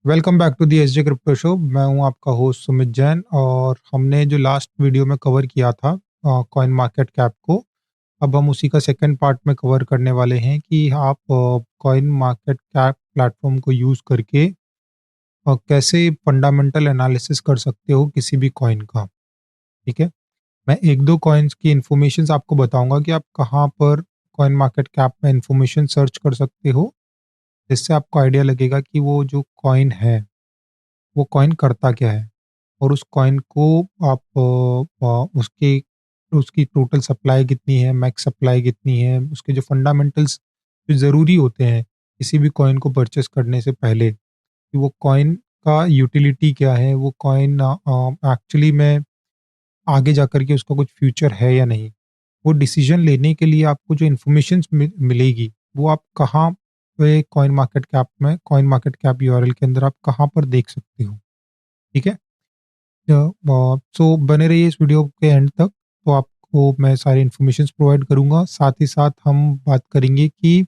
Welcome back to the SJ crypto show. मैं हूं आपका होस्ट सुमित जैन और हमने जो लास्ट वीडियो में कवर किया था कॉइन मार्केट कैप को, अब हम उसी का सेकंड पार्ट में कवर करने वाले हैं कि आप कॉइन मार्केट कैप प्लेटफॉर्म को यूज़ करके कैसे फंडामेंटल एनालिसिस कर सकते हो किसी भी कॉइन का। ठीक है, मैं एक दो कॉइन्स की इन्फॉर्मेशन आपको बताऊंगा कि आप कहाँ पर कॉइन मार्केट कैप में इंफॉर्मेशन सर्च कर सकते हो, जिससे आपको आइडिया लगेगा कि वो जो कॉइन है वो कॉइन करता क्या है और उस कॉइन को आप उसकी उसकी टोटल सप्लाई कितनी है, मैक्स सप्लाई कितनी है, उसके जो फंडामेंटल्स जो ज़रूरी होते हैं किसी भी कॉइन को परचेस करने से पहले, कि वो कॉइन का यूटिलिटी क्या है, वो कॉइन एक्चुअली में आगे जाकर के उसका कुछ फ्यूचर है या नहीं। वो डिसीजन लेने के लिए आपको जो इन्फॉर्मेशन मिलेगी वो आप कहाँ पे कॉइन मार्केट कैप यूआरएल के अंदर आप कहाँ पर देख सकते हो। ठीक है, सो बने रहिए इस वीडियो के एंड तक। तो आपको मैं सारी इन्फॉर्मेशन प्रोवाइड करूंगा, साथ ही साथ हम बात करेंगे कि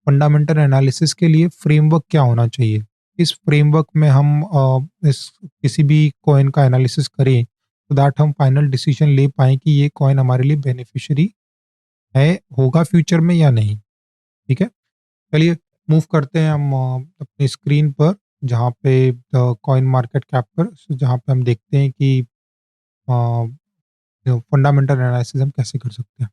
फंडामेंटल एनालिसिस के लिए फ्रेमवर्क क्या होना चाहिए। इस फ्रेमवर्क में हम इस किसी भी कॉइन का एनालिसिस करें तो दैट हम फाइनल डिसीजन ले पाएँ कि ये कॉइन हमारे लिए बेनिफिशियरी है, होगा फ्यूचर में या नहीं। ठीक है, चलिए मूव करते हैं हम अपनी स्क्रीन पर, जहाँ पे कॉइन मार्केट कैप पर, जहाँ पे हम देखते हैं कि फंडामेंटल एनालिसिस हम कैसे कर सकते हैं।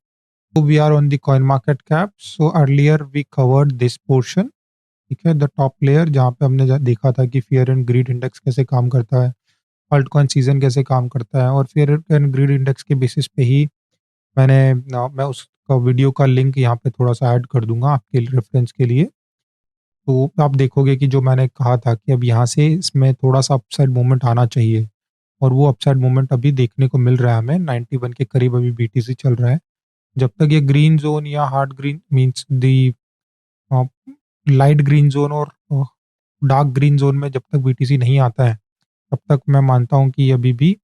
तो we are on the coin market cap. So earlier we covered this portion. ठीक है, द टॉप लेयर जहाँ पे हमने देखा था कि फियर एंड ग्रीड इंडेक्स कैसे काम करता है, अल्ट कॉइन सीजन कैसे काम करता है, और फियर एंड ग्रीड इंडेक्स के बेसिस पे ही मैं उसका वीडियो का लिंक यहाँ पे थोड़ा सा ऐड कर दूंगा आपके रेफरेंस के लिए। तो आप देखोगे कि जो मैंने कहा था कि अब यहाँ से इसमें थोड़ा सा अपसाइड मूवमेंट आना चाहिए, और वो अपसाइड मूवमेंट अभी देखने को मिल रहा है हमें 91 के करीब अभी बीटीसी चल रहा है। जब तक ये ग्रीन ज़ोन या hard green means the light green zone और डार्क ग्रीन ज़ोन में जब तक बीटीसी नहीं आता है, तब तक मैं मानता हूँ कि अभी भी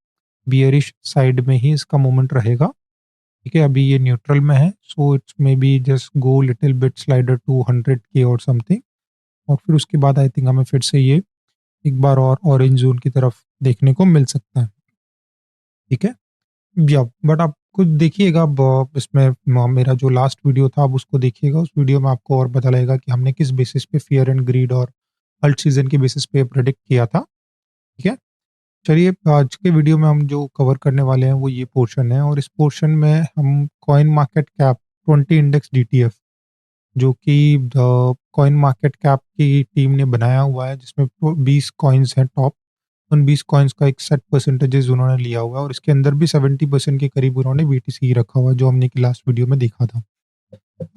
बियरिश साइड में ही इसका मूवमेंट रहेगा। ठीक है, अभी ये न्यूट्रल में है, so it's maybe just go little bit slider to 100 के और समथिंग, और फिर उसके बाद आई थिंक हमें फिर से ये एक बार और ऑरेंज ज़ोन की तरफ देखने को मिल सकता है। ठीक है, या बट आप खुद देखिएगा, इसमें मेरा जो लास्ट वीडियो था आप उसको देखिएगा, उस वीडियो में आपको और पता लगेगा कि हमने किस बेसिस पे फियर एंड ग्रीड और अल्ट सीजन के बेसिस पे प्रेडिक्ट किया था। ठीक है, चलिए आज के वीडियो में हम जो कवर करने वाले हैं वो ये पोर्शन है, और इस पोर्शन में हम coin market cap 20 index DTF, जो कि कॉइन मार्केट कैप की टीम ने बनाया हुआ है, जिसमें 20 कॉइन्स हैं टॉप। उन 20 कॉइन्स का एक सेट परसेंटेजेस उन्होंने लिया हुआ है, और इसके अंदर भी 70% के करीब उन्होंने बीटीसी रखा हुआ है, जो हमने कि लास्ट वीडियो में देखा था।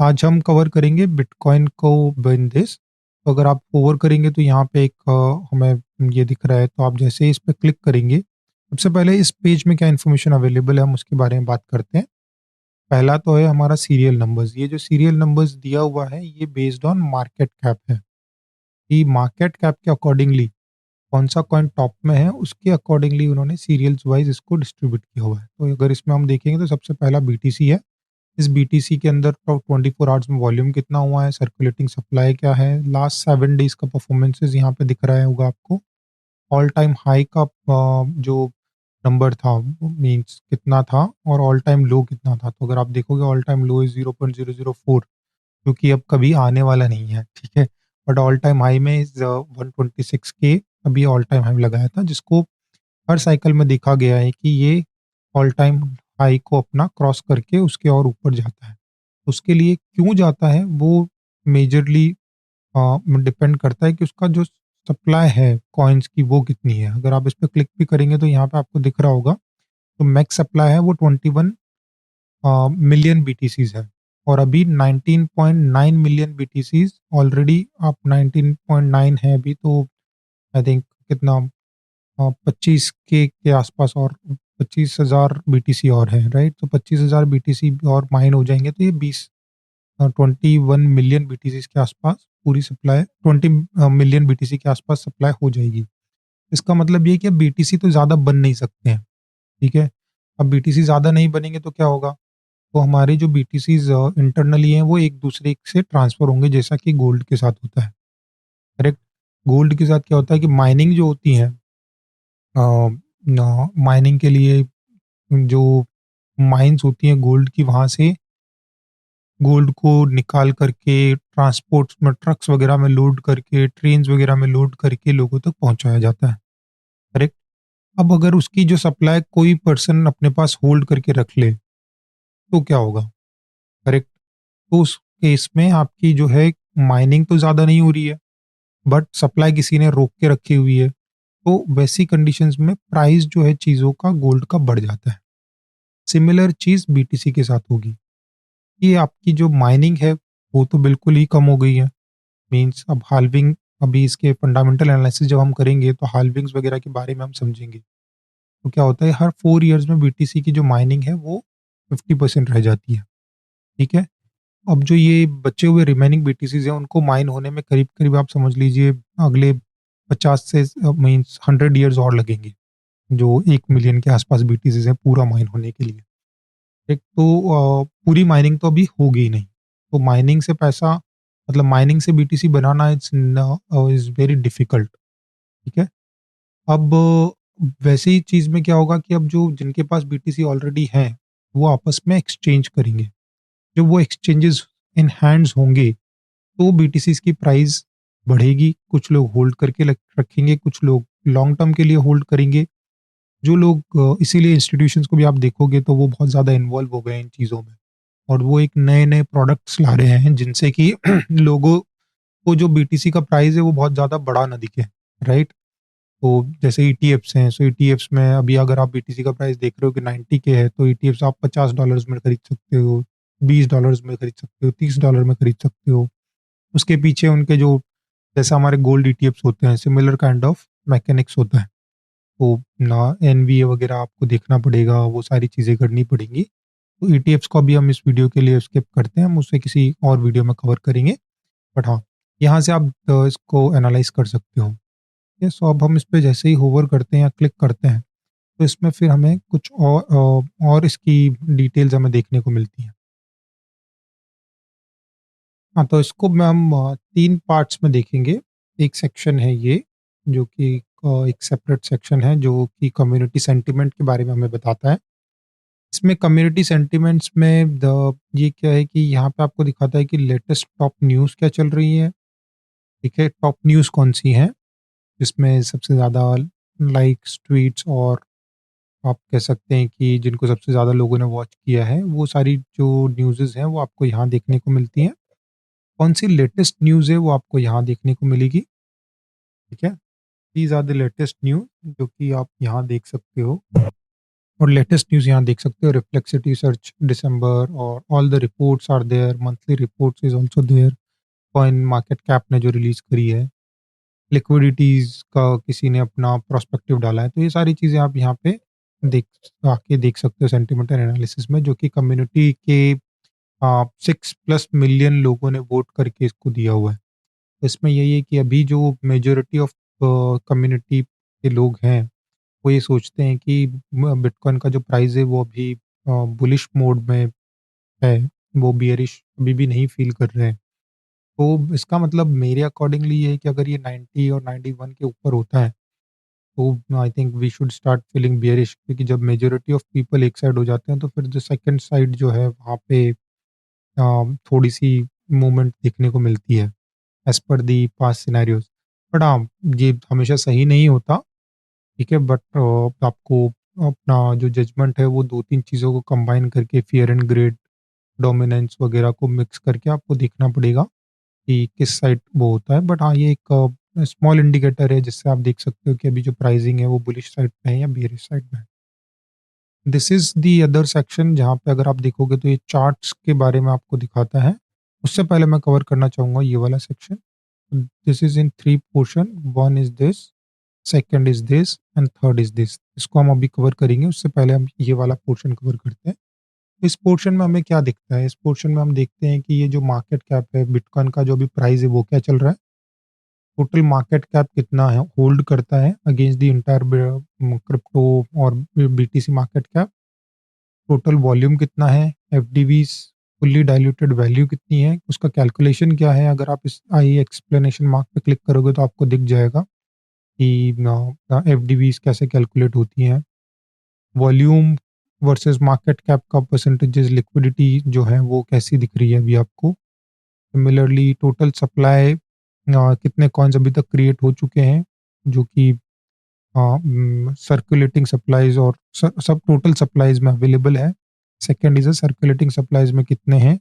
आज हम कवर करेंगे बिटकॉइन को बिन दिस। तो अगर आप ओवर करेंगे तो यहाँ पे एक हमें ये दिख रहा है, तो आप जैसे ही इस पे क्लिक करेंगे, सबसे पहले इस पेज में क्या इन्फॉर्मेशन अवेलेबल है हम उसके बारे में बात करते हैं। पहला तो है हमारा सीरियल नंबर्स। ये जो सीरियल नंबर्स दिया हुआ है ये बेस्ड ऑन मार्केट कैप है, कि मार्केट कैप के अकॉर्डिंगली कौन सा कॉइन टॉप में है उसके अकॉर्डिंगली उन्होंने सीरियल्स वाइज इसको डिस्ट्रीब्यूट किया हुआ है। तो अगर इसमें हम देखेंगे तो सबसे पहला बीटीसी है। इस बीटीसी के अंदर तो 24 आवर्स में वॉल्यूम कितना हुआ है, सर्कुलेटिंग सप्लाई क्या है, लास्ट 7 डेज का परफॉर्मेंसेस यहाँ पे दिख रहा है होगा आपको। ऑल टाइम हाई का जो नंबर था मीन्स कितना था, और ऑल टाइम लो कितना था। तो अगर आप देखोगे ऑल टाइम लो इज़ 0.004, जो कि अब कभी आने वाला नहीं है, ठीक है? बट ऑल टाइम हाई में इज़ 126 के अभी ऑल टाइम हाई लगाया था, जिसको हर साइकिल में देखा गया है कि ये ऑल टाइम हाई को अपना क्रॉस करके उसके और ऊपर जाता है। उसके लिए क्यों जाता है वो मेजरली डिपेंड करता है कि उसका जो सप्लाई है कॉइन्स की वो कितनी है। अगर आप इस पे क्लिक भी करेंगे तो यहाँ पे आपको दिख रहा होगा, तो मैक्स सप्लाई है वो 21 मिलियन बीटीसीज़ है, और अभी 19.9 मिलियन बीटीसीज़ ऑलरेडी आप 19.9 है अभी, तो आई थिंक कितना 25 के आसपास और 25,000 बीटीसी और है, राइट? तो 25,000 बीटीसी और माइन हो जाएँगे तो ये 21 मिलियन बीटीसी के आसपास पूरी सप्लाई 20 मिलियन बीटीसी के आसपास सप्लाई हो जाएगी। इसका मतलब ये है कि अब बीटीसी तो ज़्यादा बन नहीं सकते हैं, ठीक है? अब बीटीसी ज़्यादा नहीं बनेंगे तो क्या होगा? तो हमारे जो बीटीसीज़ इंटरनली हैं वो एक दूसरे से ट्रांसफ़र होंगे, जैसा कि गोल्ड के साथ होता है, करेक्ट? गोल्ड के साथ क्या होता है कि माइनिंग जो होती है, माइनिंग के लिए जो माइंस होती हैं गोल्ड की, वहाँ से गोल्ड को निकाल करके ट्रांसपोर्ट्स में, ट्रक्स वगैरह में लोड करके, ट्रेन्स वगैरह में लोड करके लोगों तक पहुँचाया जाता है, करेक्ट? अब अगर उसकी जो सप्लाई कोई पर्सन अपने पास होल्ड करके रख ले, तो क्या होगा? करेक्ट? तो उस केस में आपकी जो है माइनिंग तो ज़्यादा नहीं हो रही है, बट सप्लाई किसी ने रोक के रखी हुई है। तो वैसी कंडीशंस में प्राइस जो है चीज़ों का, गोल्ड का बढ़ जाता है। सिमिलर चीज़ बीटीसी के साथ होगी। ये आपकी जो माइनिंग है वो तो बिल्कुल ही कम हो गई है। मीन्स अब हाल्विंग, अभी इसके फंडामेंटल एनालिसिस जब हम करेंगे तो हाल्विंग्स वगैरह के बारे में हम समझेंगे। तो क्या होता है, हर 4 इयर्स में बीटीसी की जो माइनिंग है वो 50% रह जाती है, ठीक है? अब जो ये बचे हुए रिमेनिंग बीटीसीज़ हैं उनको माइन होने में करीब-करीब आप समझ लीजिए अगले 50 से मीन्स 100 इयर्स और लगेंगे। जो 1 मिलियन के आसपास बीटीसीज़ हैं पूरा माइन होने के लिए। एक तो पूरी माइनिंग तो अभी होगी ही नहीं। तो माइनिंग से पैसा, मतलब माइनिंग से BTC banana is very difficult, ठीक है? अब वैसे ही चीज़ में क्या होगा कि अब जो जिनके पास बीटीसी ऑलरेडी हैं, वो आपस में एक्सचेंज करेंगे। जब वो एक्सचेंजेस इन हैंड्स होंगे, तो बीटीसीज़ की प्राइस बढ़ेगी। कुछ लोग होल्ड करके रखेंगे, कुछ लोग लॉन्ग टर्म के लिए होल्ड करेंगे। जो लोग इसीलिए इंस्टीट्यूशंस को भी आप देखोगे तो वो बहुत ज़्यादा इन्वॉल्व हो गए हैं इन चीज़ों में, और वो एक नए-नए प्रोडक्ट्स ला रहे हैं जिनसे कि लोगों को जो बीटीसी का प्राइस है वो बहुत ज़्यादा बड़ा ना दिखे, राइट? तो जैसे ईटीएफ्स हैं, सो ईटीएफ्स में अभी अगर आप बीटीसी का प्राइस देख रहे हो कि 90 के है, तो ईटीएफ्स आप $50 में खरीद सकते हो, $20 में खरीद सकते हो, $30 में खरीद सकते हो। उसके पीछे उनके जो, जैसा हमारे गोल्ड ईटीएफ्स होते हैं, सिमिलर काइंड ऑफ मैकेनिक्स होता है। तो ना एनवीए वगैरह आपको देखना पड़ेगा, वो सारी चीज़ें करनी पड़ेंगी। तो ईटीएफ्स को अभी हम इस वीडियो के लिए स्किप करते हैं, हम उससे किसी और वीडियो में कवर करेंगे। बट हाँ, यहाँ से आप इसको एनालाइज़ कर सकते हो। ये सो अब हम इस पे जैसे ही होवर करते हैं या क्लिक करते हैं, तो इसमें फिर हमें कुछ और इसकी डिटेल्स हमें देखने को मिलती हैं। हाँ, तो इसको में हम 3 पार्ट्स में देखेंगे। एक सेक्शन है ये, जो कि एक सेपरेट सेक्शन है जो कि कम्युनिटी सेंटिमेंट के बारे में हमें बताता है। इसमें कम्युनिटी सेंटिमेंट्स में ये क्या है कि यहाँ पे आपको दिखाता है कि लेटेस्ट टॉप न्यूज़ क्या चल रही है, ठीक है? टॉप न्यूज़ कौन-सी हैं, जिसमें सबसे ज़्यादा लाइक्स, ट्वीट्स और आप कह सकते हैं कि जिनको सबसे ज़्यादा लोगों ने वॉच किया है, वो सारी जो न्यूज़ेज़ हैं, वो आपको यहाँ देखने को मिलती हैं। कौन-सी लेटेस्ट न्यूज़ है, वो आपको यहाँ देखने को मिलेगी, ठीक है? These are the latest news जो कि आप यहाँ देख सकते हो, और लेटेस्ट न्यूज़ यहाँ देख सकते हो। रिफ्लेक्सिटी सर्च दिसंबर और all the reports are there, monthly reports is also there. Coin market cap ने जो रिलीज़ करी है, लिक्विडिटीज़ का किसी ने अपना प्रोस्पेक्टिव डाला है, तो ये सारी चीज़ें आप यहाँ पे देख आके देख सकते हो सेंटिमेंटल एनालिसिस में, जो कि कम्युनिटी के 6 प्लस मिलियन लोगों ने वोट करके इसको दिया हुआ है। इसमें यही है कि अभी जो मेजॉरिटी ऑफ कम्युनिटी के लोग हैं, वो ये सोचते हैं कि बिटकॉइन का जो प्राइस है वो अभी बुलिश मोड में है, वो बियरिश अभी भी नहीं फील कर रहे हैं। तो इसका मतलब मेरे अकॉर्डिंगली ये है कि अगर ये 90 और 91 के ऊपर होता है, तो I think we should start feeling bearish, क्योंकि जब मेजॉरिटी ऑफ पीपल एक साइड हो जाते हैं तो फिर जो सेकंड साइड जो है वहाँ पे थोड़ी सी मूवमेंट देखने को मिलती है, as per the past scenarios. But हाँ, ये हमेशा सही नहीं होता, ठीक है? बट आपको अपना जो जजमेंट है वो 2-3 चीज़ों को कंबाइन करके, फ़ियर एंड ग्रेड, डोमिनेंस वगैरह को मिक्स करके आपको देखना पड़ेगा कि किस साइड वो होता है। बट हाँ, ये एक स्मॉल इंडिकेटर है जिससे आप देख सकते हो कि अभी जो प्राइसिंग है वो बुलिश साइड पे है या बेयरिश साइड में है। This is the other section, जहाँ पे अगर आप देखोगे तो ये चार्ट्स के बारे में आपको दिखाता है। उससे पहले मैं कवर करना चाहूँगा ये वाला section. This is in 3 portion, one is this, second is this and third is this. इसको हम अभी कवर करेंगे, उससे पहले हम ये वाला पोर्शन कवर करते हैं। इस पोर्शन में हमें क्या दिखता है? इस पोर्शन में हम देखते हैं कि ये जो मार्केट कैप है, बिटकॉइन का जो अभी प्राइस है वो क्या चल रहा है? टोटल मार्केट कैप कितना है होल्ड करता है अगेंस्ट द एंटायर क्रिप्टो और BTC market cap? Total volume कितना है? एफडीवीज़ फुल्ली डाइल्यूटेड वैल्यू कितनी है, उसका कैलकुलेशन क्या है। अगर आप इस आई एक्सप्लेनेशन मार्क पे क्लिक करोगे तो आपको दिख जाएगा कि एफडीवीज़ कैसे कैलकुलेट होती हैं। वॉल्यूम वर्सेस मार्केट कैप का परसेंटेजेस लिक्विडिटी जो है वो कैसी दिख रही है अभी आपको। सिमिलरली टोटल सप्लाई कितने कॉइन्स अभी तक क्रिएट हो चुके हैं, जो कि सर्कुलेटिंग सप्लाईज और सब टोटल सप्लाईज में अवेलेबल है। सेकंड इज सर्कुलेटिंग सप्लाईज में कितने हैं,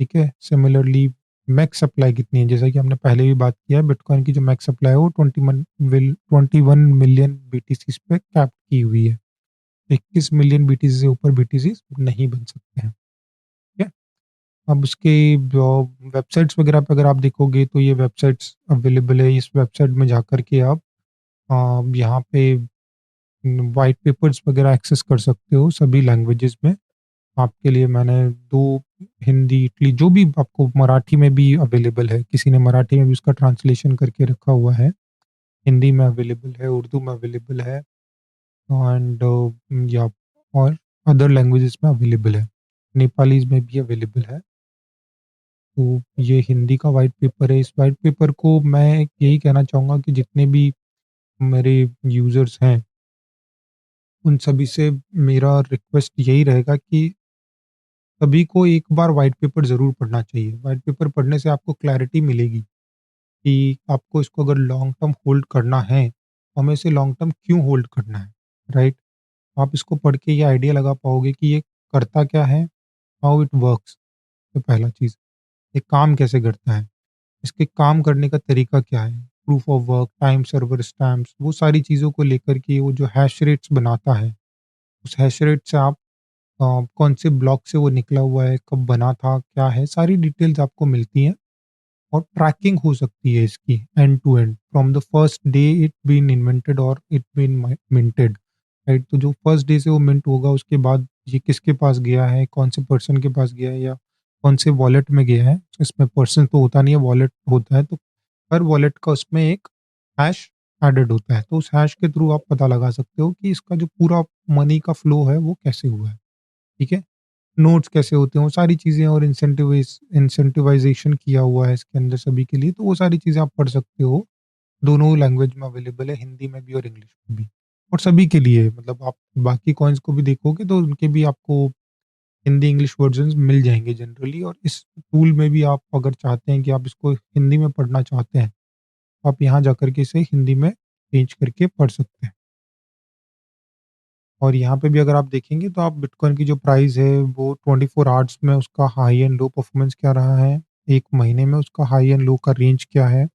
ठीक है। सिमिलरली मैक्स सप्लाई कितनी है, जैसा कि हमने पहले भी बात किया है, बिटकॉइन की जो मैक्स सप्लाई है वो 21 मिलियन बीटीसी पे कैप की हुई है। 21 मिलियन बीटीसी से ऊपर बीटीसी नहीं बन सकते हैं, ठीक है। अब उसके वेबसाइट्स वगैरह पे अगर आप देखोगे तो ये वेबसाइट्स अवेलेबल है। इस वेबसाइट में जाकर के आप यहाँ पे व्हाइट पेपर्स वगैरह एक्सेस कर सकते हो सभी लैंग्वेजेस में। आपके लिए मैंने 2 हिंदी, इटली जो भी आपको मराठी में भी अवेलेबल है, किसी ने मराठी में भी उसका ट्रांसलेशन करके रखा हुआ है। हिंदी में अवेलेबल है, उर्दू में अवेलेबल है एंड या और अदर लैंग्वेजेस में अवेलेबल है। नेपालीज़ में भी अवेलेबल है। तो ये हिंदी का व्हाइट पेपर है। इस व्हाइट पेपर को मैं यही कहना चाहूँगा कि जितने भी मेरे यूज़र्स हैं, उन सभी से मेरा रिक्वेस्ट यही रहेगा कि सभी को एक बार व्हाइट पेपर ज़रूर पढ़ना चाहिए। व्हाइट पेपर पढ़ने से आपको क्लैरिटी मिलेगी कि आपको इसको अगर लॉन्ग टर्म होल्ड करना है, तो हमें इसे लॉन्ग टर्म क्यों होल्ड करना है, राइट? आप इसको पढ़ के ये आइडिया लगा पाओगे कि ये करता क्या है, हाउ इट वर्क्स। तो पहला चीज़, ये काम कैसे करता है, इसके काम करने का तरीका क्या है, proof of work, time server stamps, वो सारी चीज़ों को लेकर के वो जो हैश रेट्स बनाता है, उस हैश रेट से आप कौन से ब्लॉक से वो निकला हुआ है, कब बना था, क्या है, सारी डिटेल्स आपको मिलती हैं और ट्रैकिंग हो सकती है इसकी end to end from the first day it been invented और इट बीन मिंटेड, राइट। तो जो फर्स्ट डे से वो मिंट होगा उसके बाद ये किसके पास गया है, कौन से पर्सन के पास गया है या कौन से वॉलेट में गया है। इसमें पर्सन तो होता नहीं है, वॉलेट होता है। तो हर वॉलेट का उसमें एक हैश एडेड होता है, तो उस हैश के थ्रू आप पता लगा सकते हो कि इसका जो पूरा मनी का फ्लो है वो कैसे हुआ है, ठीक है। नोट्स कैसे होते हैं, वो सारी चीज़ें और इंसेंटिवाइज़ेशन किया हुआ है इसके अंदर सभी के लिए, तो वो सारी चीज़ें आप पढ़ सकते हो। दोनों लैंग्वेज में अवेलेबल है, हिंदी में भी और इंग्लिश में भी। और सभी के लिए मतलब आप बाकी कॉइन्स को भी देखोगे तो उनके भी आपको हिंदी, इंग्लिश वर्ज़न्स मिल जाएँगे जनरली। और इस टूल में भी आप अगर चाहते हैं कि आप इसको हिंदी में पढ़ना चाहते हैं, तो आप यहाँ जाकर के इसे हिंदी में चेंज करके पढ़ सकते हैं। और यहाँ पे भी अगर आप देखेंगे तो आप बिटकॉइन की जो प्राइस है वो 24 आवर्स में उसका हाई एंड लो परफॉर्मेंस क्या रहा है, 1 महीने में उसका हाई एंड लो का रेंज क्या है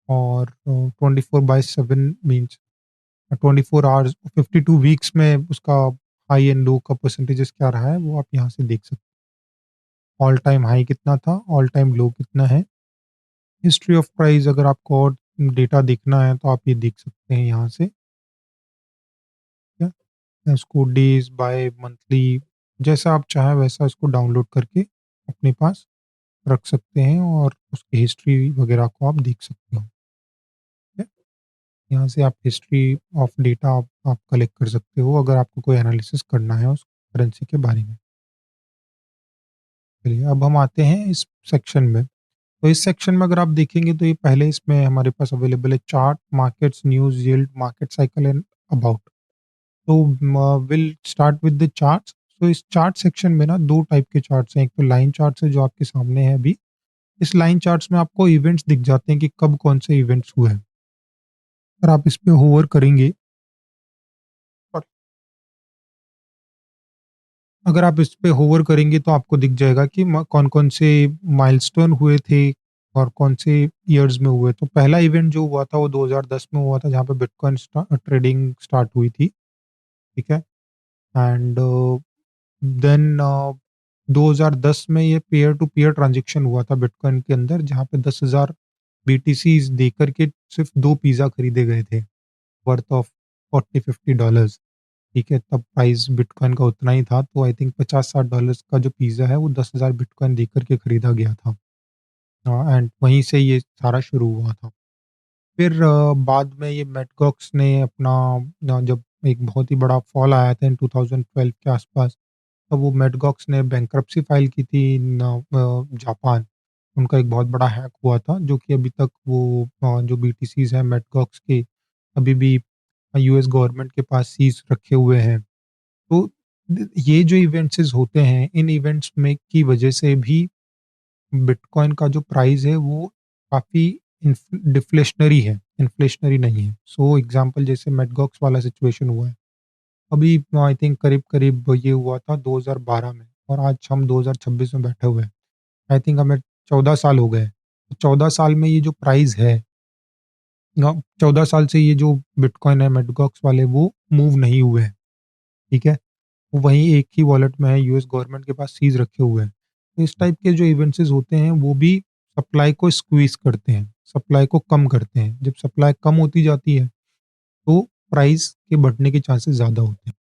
और 24/7 मीन्स 24 आवर्स 52 वीक्स में उसका हाई एंड लो का परसेंटेजेस क्या रहा है, वो आप यहाँ से देख सकते हैं। ऑल टाइम हाई कितना था, ऑल टाइम लो कितना है। हिस्ट्री ऑफ प्राइस अगर आपको और डेटा देखना है तो आप ये देख सकते हैं यहाँ से, ठीक है। इसको डेज़ बाय मंथली जैसा आप चाहें वैसा इसको डाउनलोड करके अपने पास रख सकते हैं और उसकी हिस्ट्री वगैरह को आप देख सकते हो, ठीक है। यहाँ से आप हिस्ट्री ऑफ डेटा आप कलेक्ट कर सकते हो अगर आपको कोई एनालिसिस करना है उस करेंसी के बारे में। चलिए अब हम आते हैं इस सेक्शन में। तो इस सेक्शन में अगर आप देखेंगे तो ये पहले इसमें हमारे पास अवेलेबल है chart, markets, news, yield, market cycle and about. तो will start with the charts. तो इस चार्ट सेक्शन में ना 2 टाइप के चार्ट्स हैं। एक तो लाइन चार्ट्स है जो आपके सामने है अभी। इस लाइन चार्ट्स में आपको इवेंट्स दिख जाते हैं कि कब कौन से इवेंट्स हुए हैं। अगर आप इस पे होवर करेंगे और अगर आप इस पे होवर करेंगे तो आपको दिख जाएगा कि कौन-कौन से माइलस्टोन हुए थे और कौन से ईयर्स में हुए। तो पहला इवेंट जो हुआ था वो 2010 में हुआ था जहाँ पे बिटकॉइन ट्रेडिंग स्टार्ट हुई थी, ठीक है। एंड देन 2010 में ये पीयर टू पीयर ट्रांज़ैक्शन हुआ था बिटकॉइन के अंदर जहाँ पे 10,000 बीटीसीज़ देकर के सिर्फ़ 2 पिज़्ज़ा खरीदे गए थे, वर्थ ऑफ $40-50, ठीक है। तब प्राइस बिटकॉइन का उतना ही था, तो आई थिंक $50-60 का जो पिज़्ज़ा है वो 10,000 बिटकॉइन देकर के खरीदा गया था। एंड वहीं से ये सारा शुरू हुआ था। फिर बाद में ये मैट गॉक्स ने अपना जब एक बहुत ही बड़ा फॉल आया था इन 2012 के आस-पास, तब वो मैडगॉक्स ने बैंक्रप्सी फाइल की थी इन जापान। उनका एक बहुत बड़ा हैक हुआ था जो कि अभी तक वो जो बीटीसीज़ हैं मैडगॉक्स के अभी भी यूएस गवर्नमेंट के पास सीज़ रखे हुए हैं। तो ये जो इवेंट्स होते हैं, इन इवेंट्स में की वजह से भी बिटकॉइन का जो प्राइस है वो काफ़ी डिफ्लेशनरी है, इन्फ्लेशनरी नहीं है। सो एग्ज़ाम्पल जैसे मेटगॉक्स वाला सिचुएशन हुआ है। अभी आई थिंक करीब-करीब ये हुआ था 2012 में और आज हम 2026 में बैठे हुए हैं। आई थिंक हमें 14 साल हो गए। 14 साल में ये जो प्राइस है 14 साल से ये जो बिटकॉइन है मेटगॉक्स वाले वो मूव नहीं हुए हैं, ठीक है? वो वहीं एक ही वॉलेट में है, यूएस गवर्नमेंट के पास सीज़ रखे हुए हैं। तो इस टाइप के जो इवेंट्स होते हैं, वो भी सप्लाई को स्क्वीज़ करते हैं, सप्लाई को कम करते हैं। जब सप्लाई कम होती जाती है, तो प्राइस के बढ़ने के चांसेस ज़्यादा होते हैं।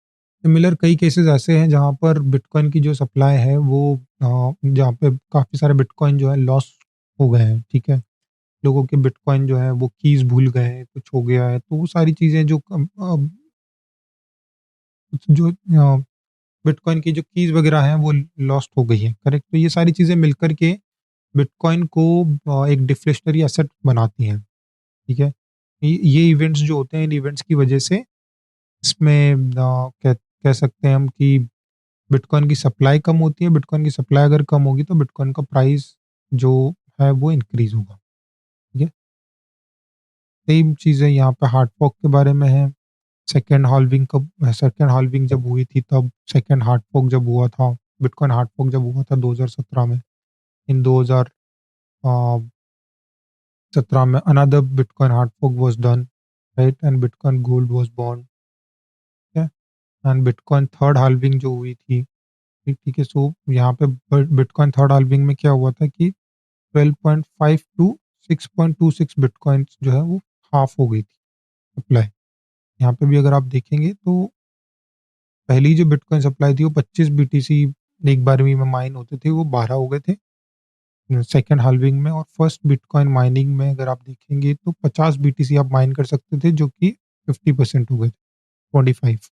सिमिलर कई केसेज़ ऐसे हैं, जहाँ पर बिटकॉइन की जो सप्लाई है, वो जहाँ पे काफ़ी सारे बिटकॉइन जो है लॉस हो गए हैं, ठीक है? लोगों के बिटकॉइन जो है, वो कीज़ भूल गए हैं, कुछ हो गया है, तो वो सारी चीज़ें जो बिटकॉइन की जो कीज़ वगैरह हैं वो लॉस्ट हो गई हैं, करेक्ट? तो ये सारी चीज़ें मिलकर के बिटकॉइन को एक डिफ्लेशनरी एसेट बनाती हैं, ठीक है? ये इवेंट्स जो होते हैं इन इवेंट्स की वजह से इसमें कह कह सकते हैं हम कि बिटकॉइन की सप्लाई कम होती है, बिटकॉइन की सप्लाई अगर कम होगी तो बिटकॉइन का प्राइस जो है वो इंक्रीज़ होगा, ठीक है? सेम चीज़ें यहाँ पे हार्ड फॉर्क के बारे में है। सेकंड हाल्विंग जब हुई थी तब सेकंड हार्ड फॉर्क जब हुआ था, बिटकॉइन हार्ड फॉर्क जब हुआ था 2017 में, इन 2017 में another bitcoin hard fork was done, right? And bitcoin gold was born, ठीक है? एंड बिटकॉइन थर्ड हाल्विंग जो हुई थी, ठीक है? सो यहाँ पे बिटकॉइन थर्ड हाल्विंग में क्या हुआ था कि 12.5 टू 6.26 बिटकॉइन्स जो है वो हाफ हो गई थी सप्लाई। यहाँ पे भी अगर आप देखेंगे तो पहली जो बिटकॉइन सप्लाई थी वो 25 बीटीसी एक बारहवीं में माइन होते थे, वो 12 हो गए थे सेकंड हाल्विंग में। और फर्स्ट बिटकॉइन माइनिंग में अगर आप देखेंगे तो 50 बीटीसी आप माइन कर सकते थे जो कि 50% हो गए थे, 25।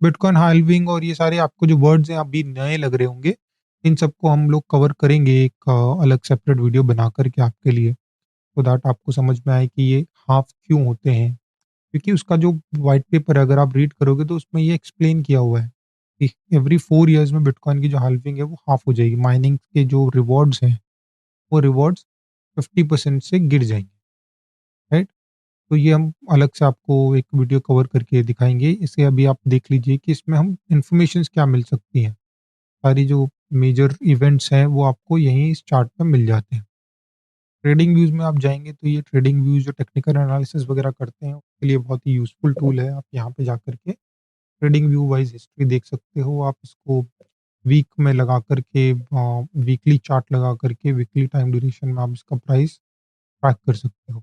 बिटकॉइन हाल्विंग और ये सारे आपको जो वर्ड्स हैं अभी नए लग रहे होंगे, इन सबको हम लोग कवर करेंगे एक अलग सेपरेट वीडियो बना करके आपके लिए, सो दैट आपको समझ में आए कि ये हाफ क्यों होते हैं। क्योंकि उसका जो व्हाइट पेपर है अगर आप रीड करोगे तो उसमें ये एक्सप्लेन किया हुआ है कि एवरी 4 इयर्स में बिटकॉइन की जो हाल्विंग है वो हाफ हो जाएगी। माइनिंग के जो रिवॉर्ड्स हैं, वो रिवॉर्ड्स 50% से गिर जाएँगे, राइट? तो ये हम अलग से आपको एक वीडियो कवर करके दिखाएँगे। इसे अभी आप देख लीजिए कि इसमें हम इन्फॉर्मेशंस क्या मिल सकती हैं। सारी जो मेजर इवेंट्स हैं वो आपको यहीं इस चार्ट पे मिल जाते हैं। ट्रेडिंग व्यूज़ में आप जाएँगे तो ये ट्रेडिंग व्यूज़ जो टेक्निकल एनालिसिस वगैरह करते हैं, उसके लिए बहुत ही यूज़फुल टूल है। आप यहाँ पे जाकर के ट्रेडिंग व्यू वाइज़ हिस्ट्री देख सकते हो। आप इसको वीक में लगा कर के वीकली चार्ट लगा करके वीकली टाइम ड्यूरेशन में आप इसका प्राइस ट्रैक कर सकते हो।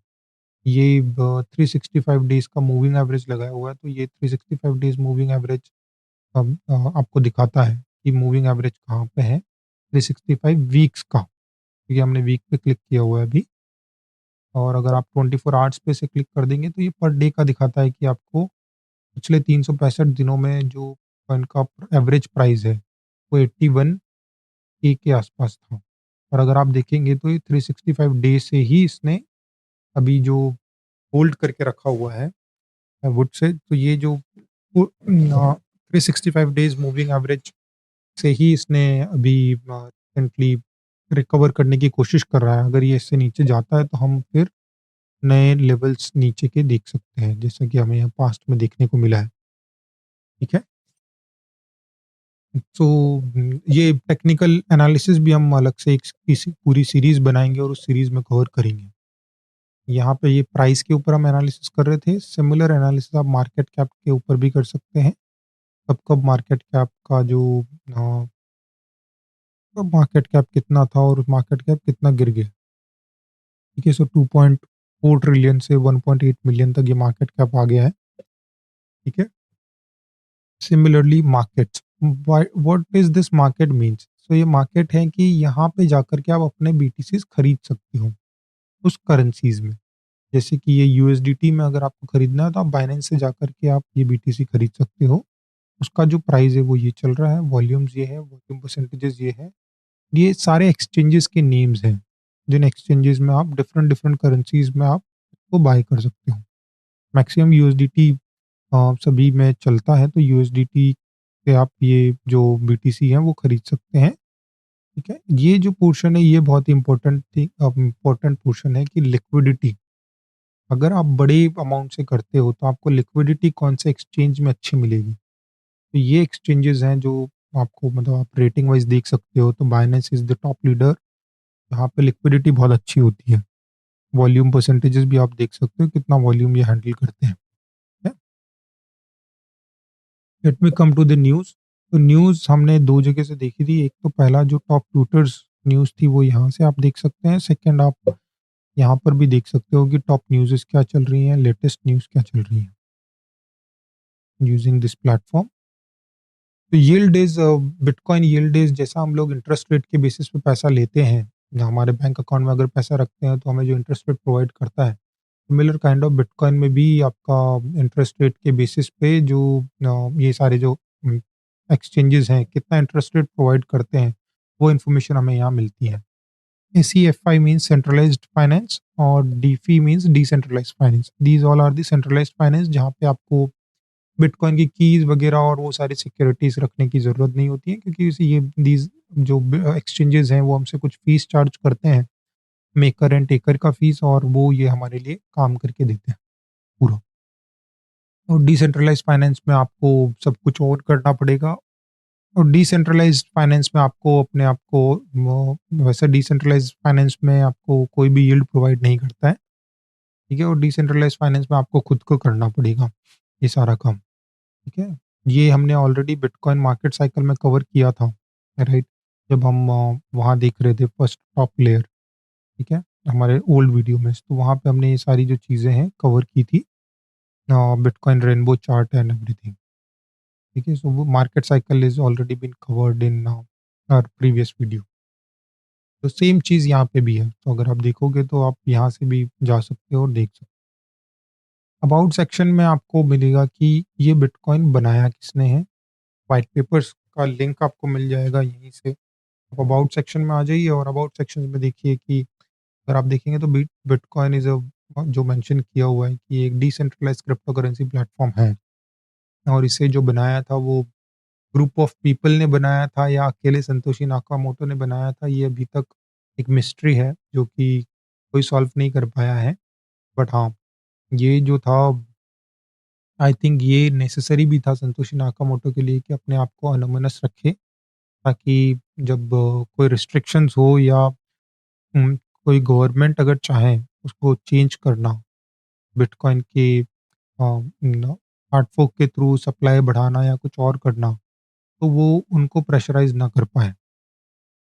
ये 365 डेज़ का मूविंग एवरेज लगाया हुआ है, तो ये 365 डेज़ मूविंग एवरेज आपको दिखाता है कि मूविंग एवरेज कहाँ पे है, 365 वीक्स का। ये हमने वीक पे क्लिक किया हुआ है अभी। और अगर आप 24 आवर्स पे से क्लिक कर देंगे तो ये पर डे का दिखाता है कि आपको पिछले 365 दिनों में जो कॉइन का एवरेज प्राइस है, वो 81 के आसपास था। और अगर आप देखेंगे तो ये 365 डे से ही इसने अभी जो होल्ड करके रखा हुआ है वुड से, तो ये जो 365 डेज़ मूविंग एवरेज से ही इसने अभी रिसेंटली रिकवर करने की कोशिश कर रहा है। अगर ये इससे नीचे जाता है तो हम फिर नए लेवल्स नीचे के देख सकते हैं, जैसा कि हमें यहाँ पास्ट में देखने को मिला है, ठीक है? सो ये टेक्निकल एनालिसिस भी हम अलग से एक किसी पूरी सीरीज़ बनाएँगे और उस सीरीज़ में कवर करेंगे। यहाँ पे ये प्राइस के ऊपर हम एनालिसिस कर रहे थे, सिमिलर एनालिसिस आप मार्केट कैप के ऊपर भी कर सकते हैं। कब-कब मार्केट कैप का जो मार्केट कैप कितना था और मार्केट कैप कितना गिर गया। ठीक है, सो 2.4 ट्रिलियन से 1.8 मिलियन तक ये मार्केट कैप आ गया है, ठीक है। Similarly markets, what is this market means? So ये मार्केट है कि यहाँ पे जाकर के आप अपने बीटीसीज़ खरीद सकते हो, उस करेंसीज़ में। जैसे कि ये यूएसडीटी में अगर आपको खरीदना है तो आप बाइनेंस से जाकर के आप ये बीटीसी खरीद सकते हो। उसका जो प्राइस है वो ये चल रहा है, वॉल्यूम्स ये है, वॉल्यूम परसेंटेजेस ये है। ये सारे एक्सचेंजेस के नेम्स हैं, जिन एक्सचेंजेस में आप डिफरेंट डिफरेंट करेंसीज में आप इसको बाय कर सकते हो। मैक्सिमम यूएसडीटी सभी में चलता है, तो यूएसडीटी से आप ये जो बीटीसी है वो खरीद सकते हैं। ठीक है, ये जो पोर्शन है ये बहुत इंपॉर्टेंट थी, इम्पोर्टेंट पोर्शन है कि लिक्विडिटी। अगर आप बड़े अमाउंट से करते हो तो आपको लिक्विडिटी कौन से एक्सचेंज में अच्छी मिलेगी। तो ये एक्सचेंजेस हैं जो आपको, मतलब आप रेटिंग वाइज देख सकते हो, तो Binance is the top leader, यहाँ पे लिक्विडिटी बहुत अच्छी होती है। वॉल्यूम परसेंटेजेस भी आप देख सकते हो कितना वॉल्यूम ये हैंडल करते हैं। Let me come to the news. तो न्यूज़ हमने 2 जगह से देखी थी। एक तो पहला जो टॉप ट्विटर्स न्यूज़ थी वो यहाँ से आप देख सकते हैं। सेकंड आप यहाँ पर भी देख सकते हो कि टॉप न्यूज़ेस क्या चल रही हैं, लेटेस्ट न्यूज़ क्या चल रही है यूजिंग दिस प्लेटफॉर्म। तो yield is bitcoin yield is, जैसा हम लोग इंटरेस्ट रेट के बेसिस पे पैसा लेते हैं, या हमारे बैंक अकाउंट में अगर पैसा रखते हैं तो हमें जो इंटरेस्ट रेट प्रोवाइड करता है, सिमिलर काइंड ऑफ बिटकॉइन में भी आपका इंटरेस्ट रेट के बेसिस पे जो ये सारे जो एक्सचेंजेस हैं कितना इंटरेस्ट रेट प्रोवाइड करते हैं, वो इन्फॉर्मेशन हमें यहाँ मिलती है। ACFI मीन्स सेंट्रलाइज्ड फाइनेंस और DeFi means decentralised finance. These all are the centralised finance, जहाँ पे आपको बिटकॉइन की कीज़ वगैरह और वो सारी सिक्योरिटीज़ रखने की ज़रूरत नहीं होती है, क्योंकि ये दीज जो एक्सचेंजेस हैं वो हमसे कुछ फीस चार्ज करते हैं, मेकर एंड टेकर का फीस, और वो ये हमारे लिए काम करके देते हैं पूरा। और डिसेंट्रलाइज्ड फाइनेंस में आपको सब कुछ ओन करना पड़ेगा, और डिसेंट्रलाइज्ड फाइनेंस में आपको अपने आप को वैसे डिसेंट्रलाइज्ड फाइनेंस में आपको कोई भी यील्ड प्रोवाइड नहीं करता है। ठीक है, और डिसेंट्रलाइज्ड फाइनेंस में आपको खुद को करना पड़ेगा ये सारा काम। ठीक है, ये हमने ऑलरेडी बिटकॉइन मार्केट साइकिल में कवर किया था, राइट, जब हम वहाँ देख रहे थे फर्स्ट टॉप लेयर। ठीक है, हमारे ओल्ड वीडियो में, तो वहाँ पे हमने ये सारी जो चीज़ें हैं कवर की थी, bitcoin rainbow chart and everything. ठीक है, सो वो market cycle is already been covered in our previous video. तो सेम चीज़ यहाँ पे भी है, तो अगर आप देखोगे तो आप यहाँ से भी जा सकते हो और देख सकते हो। अबाउट सेक्शन में आपको मिलेगा कि ये बिटकॉइन बनाया किसने है, व्हाइट पेपर्स का लिंक आपको मिल जाएगा यहीं से। आप अबाउट सेक्शन में आ जाइए, और अबाउट सेक्शन में देखिए कि अगर आप देखेंगे तो बिटकॉइन इज अ, जो मेंशन किया हुआ है कि एक डिसेंट्रलाइज्ड क्रिप्टो करेंसी प्लेटफॉर्म है, और इसे जो बनाया था वो ग्रुप ऑफ पीपल ने बनाया था या अकेले संतोषी नाकामोटो ने बनाया था, ये अभी तक एक मिस्ट्री है जो कि कोई सॉल्व नहीं कर पाया है। बट हाँ, ये जो था, आई थिंक ये नेसेसरी भी था संतोषी नाकामोटो के लिए कि अपने आप को अनोनिमस रखे, ताकि जब कोई रिस्ट्रिक्शंस हो या कोई गवर्नमेंट अगर चाहे उसको चेंज करना, बिटकॉइन के हार्ड फोक के थ्रू सप्लाई बढ़ाना या कुछ और करना, तो वो उनको प्रेशराइज़ ना कर पाएँ।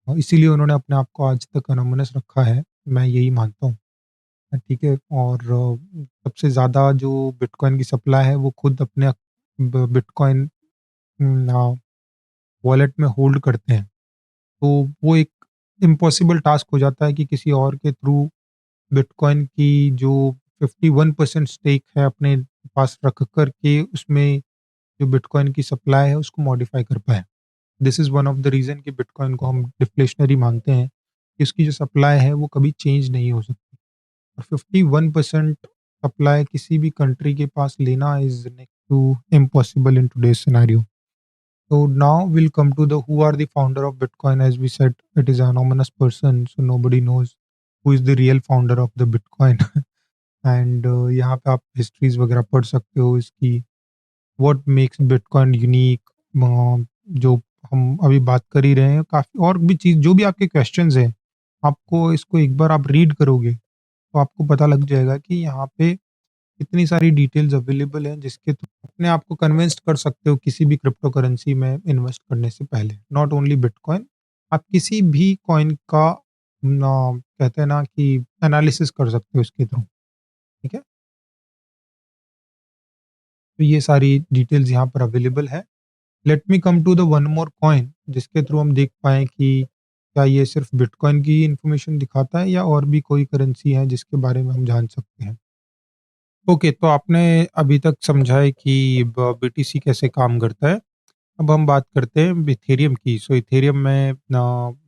इसीलिए उन्होंने अपने आप को आज तक एनोनिमस रखा है, मैं यही मानता हूँ। ठीक है, और सबसे ज़्यादा जो बिटकॉइन की सप्लाई है वो खुद अपने बिटकॉइन वॉलेट में होल्ड करते हैं। तो वो एक इम्पॉसिबल टास्क हो जाता है कि किसी और के थ्रू बिटकॉइन की जो 51% स्टेक है अपने पास रख कर के उसमें जो बिटकॉइन की सप्लाई है उसको मॉडिफाई कर पाए। This is one of the reason कि बिटकॉइन को हम डिफ्लेशनरी मानते हैं, कि उसकी जो सप्लाई है वो कभी चेंज नहीं हो सकती। और 51% सप्लाई किसी भी कंट्री के पास लेना is next to impossible in today's scenario. So now we'll come to the who are the founder of Bitcoin. As we said, it is an anonymous person, so nobody knows who is the real founder of the Bitcoin. And यहाँ पे आप histories वगैरह पढ़ सकते हो इसकी, what makes bitcoin unique, जो हम अभी बात कर ही रहे हैं, काफ़ी और भी चीज़ जो भी आपके क्वेश्चंस हैं, आपको इसको एक बार आप रीड करोगे तो आपको पता लग जाएगा कि यहाँ पे इतनी सारी डिटेल्स अवेलेबल हैं जिसके थ्रू अपने आप को कन्विंस्ड कर सकते हो किसी भी क्रिप्टो करेंसी में इन्वेस्ट करने से पहले। नॉट ओनली बिटकॉइन, आप किसी भी कॉइन का कहते हैं ना कि एनालिसिस कर सकते हो इसके थ्रू। ठीक है, तो ये सारी डिटेल्स यहाँ पर अवेलेबल है। Let me come to the one more coin जिसके थ्रू हम देख पाएँ कि क्या ये सिर्फ़ बिटकॉइन की इन्फॉर्मेशन दिखाता है या और भी कोई करेंसी है जिसके बारे में हम जान सकते हैं। ओके, तो आपने अभी तक समझा है कि ब बीटीसी कैसे काम करता है। अब हम बात करते हैं इथेरियम की। सो इथेरियम में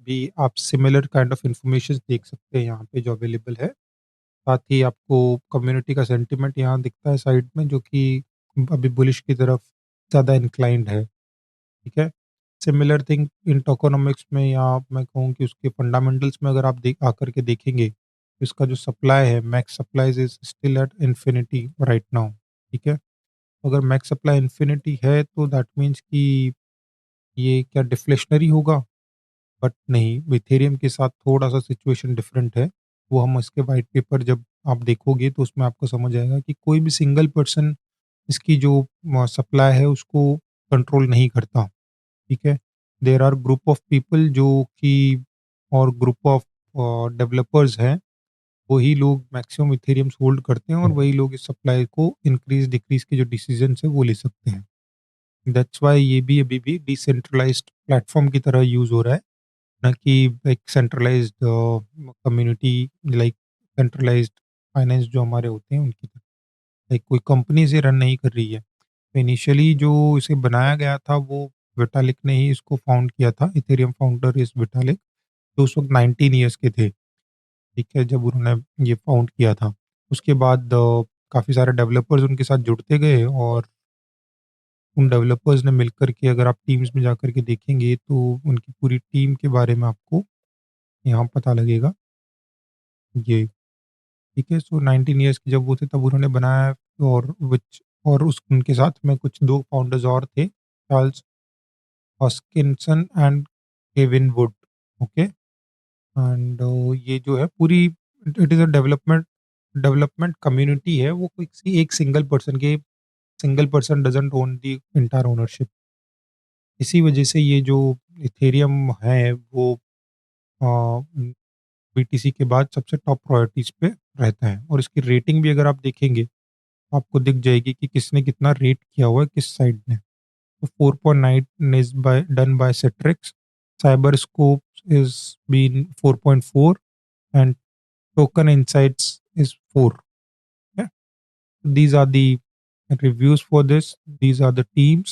भी आप सिमिलर काइंड ऑफ इन्फॉर्मेशन देख सकते हैं यहाँ पे जो अवेलेबल है। साथ ही आपको कम्युनिटी का सेंटिमेंट यहाँ दिखता है साइड में, जो कि अभी बुलिश की तरफ ज़्यादा इंक्लाइंड है, ठीक है? सिमिलर थिंग इन टोकेनोमिक्स में, या मैं कहूँ कि उसके फंडामेंटल्स में अगर आप आकर के देखेंगे, तो इसका जो सप्लाई है, max supplies is still at infinity right now, ठीक है? अगर मैक्स सप्लाई इन्फिनिटी है तो दैट मीन्स कि ये क्या डिफ्लेशनरी होगा? बट नहीं, इथेरियम के साथ थोड़ा-सा सिचुएशन डिफरेंट है। वो हम इसके व्हाइट पेपर जब आप देखोगे तो उसमें आपको समझ आएगा कि कोई भी सिंगल पर्सन इसकी जो सप्लाई है उसको कंट्रोल नहीं करता, ठीक है? There are group of people जो कि, और ग्रुप ऑफ डेवलपर्स हैं, वही लोग मैक्सिमम इथेरियम्स होल्ड करते हैं और वही लोग इस सप्लाई को इंक्रीज़-डिक्रीज़ के जो डिसीजंस हैं वो ले सकते हैं। दैट्स व्हाई ये भी अभी भी डिसेंट्रलाइज़्ड प्लेटफ़ॉर्म की तरह यूज़ हो रहा है। ना कि एक centralised community, like centralised finance जो हमारे होते हैं उनकी तरह, लाइक कोई कंपनी से रन नहीं कर रही है। तो इनिशियली जो इसे बनाया गया था वो विटालिक ने ही इसको फाउंड किया था। इथेरियम फाउंडर इज विटालिक, जो उस वक्त 19 ईयर्स के थे, ठीक है, जब उन्होंने ये फाउंड किया था। उसके बाद काफ़ी सारे डेवलपर्स उनके साथ जुड़ते गए, और उन डेवलपर्स ने मिलकर के, अगर आप टीम्स में जाकर के देखेंगे तो उनकी पूरी टीम के बारे में आपको यहाँ पता लगेगा। ये ठीक है, सो 19 इयर्स के जब वो थे तब उन्होंने बनाया, और विच और उस उनके साथ में कुछ 2 फाउंडर्स और थे, Charles Hoskinson and Kevin Wood, okay? And ये जो है पूरी, it is a development community है, वो कोई किसी एक single person doesn't own the entire ownership. इसी वजह से ये जो इथेरियम है वो अ, बीटीसी के बाद सबसे टॉप प्रायोरिटीज़ पे रहता है, और इसकी रेटिंग भी अगर आप देखेंगे आपको दिख जाएगी कि किसने कितना रेट किया हुआ है किस साइड ने। तो 4.9 is by done by Citrix, Cyberscope is been 4.4, and token insights is 4, okay? These are the reviews for this. These are the teams,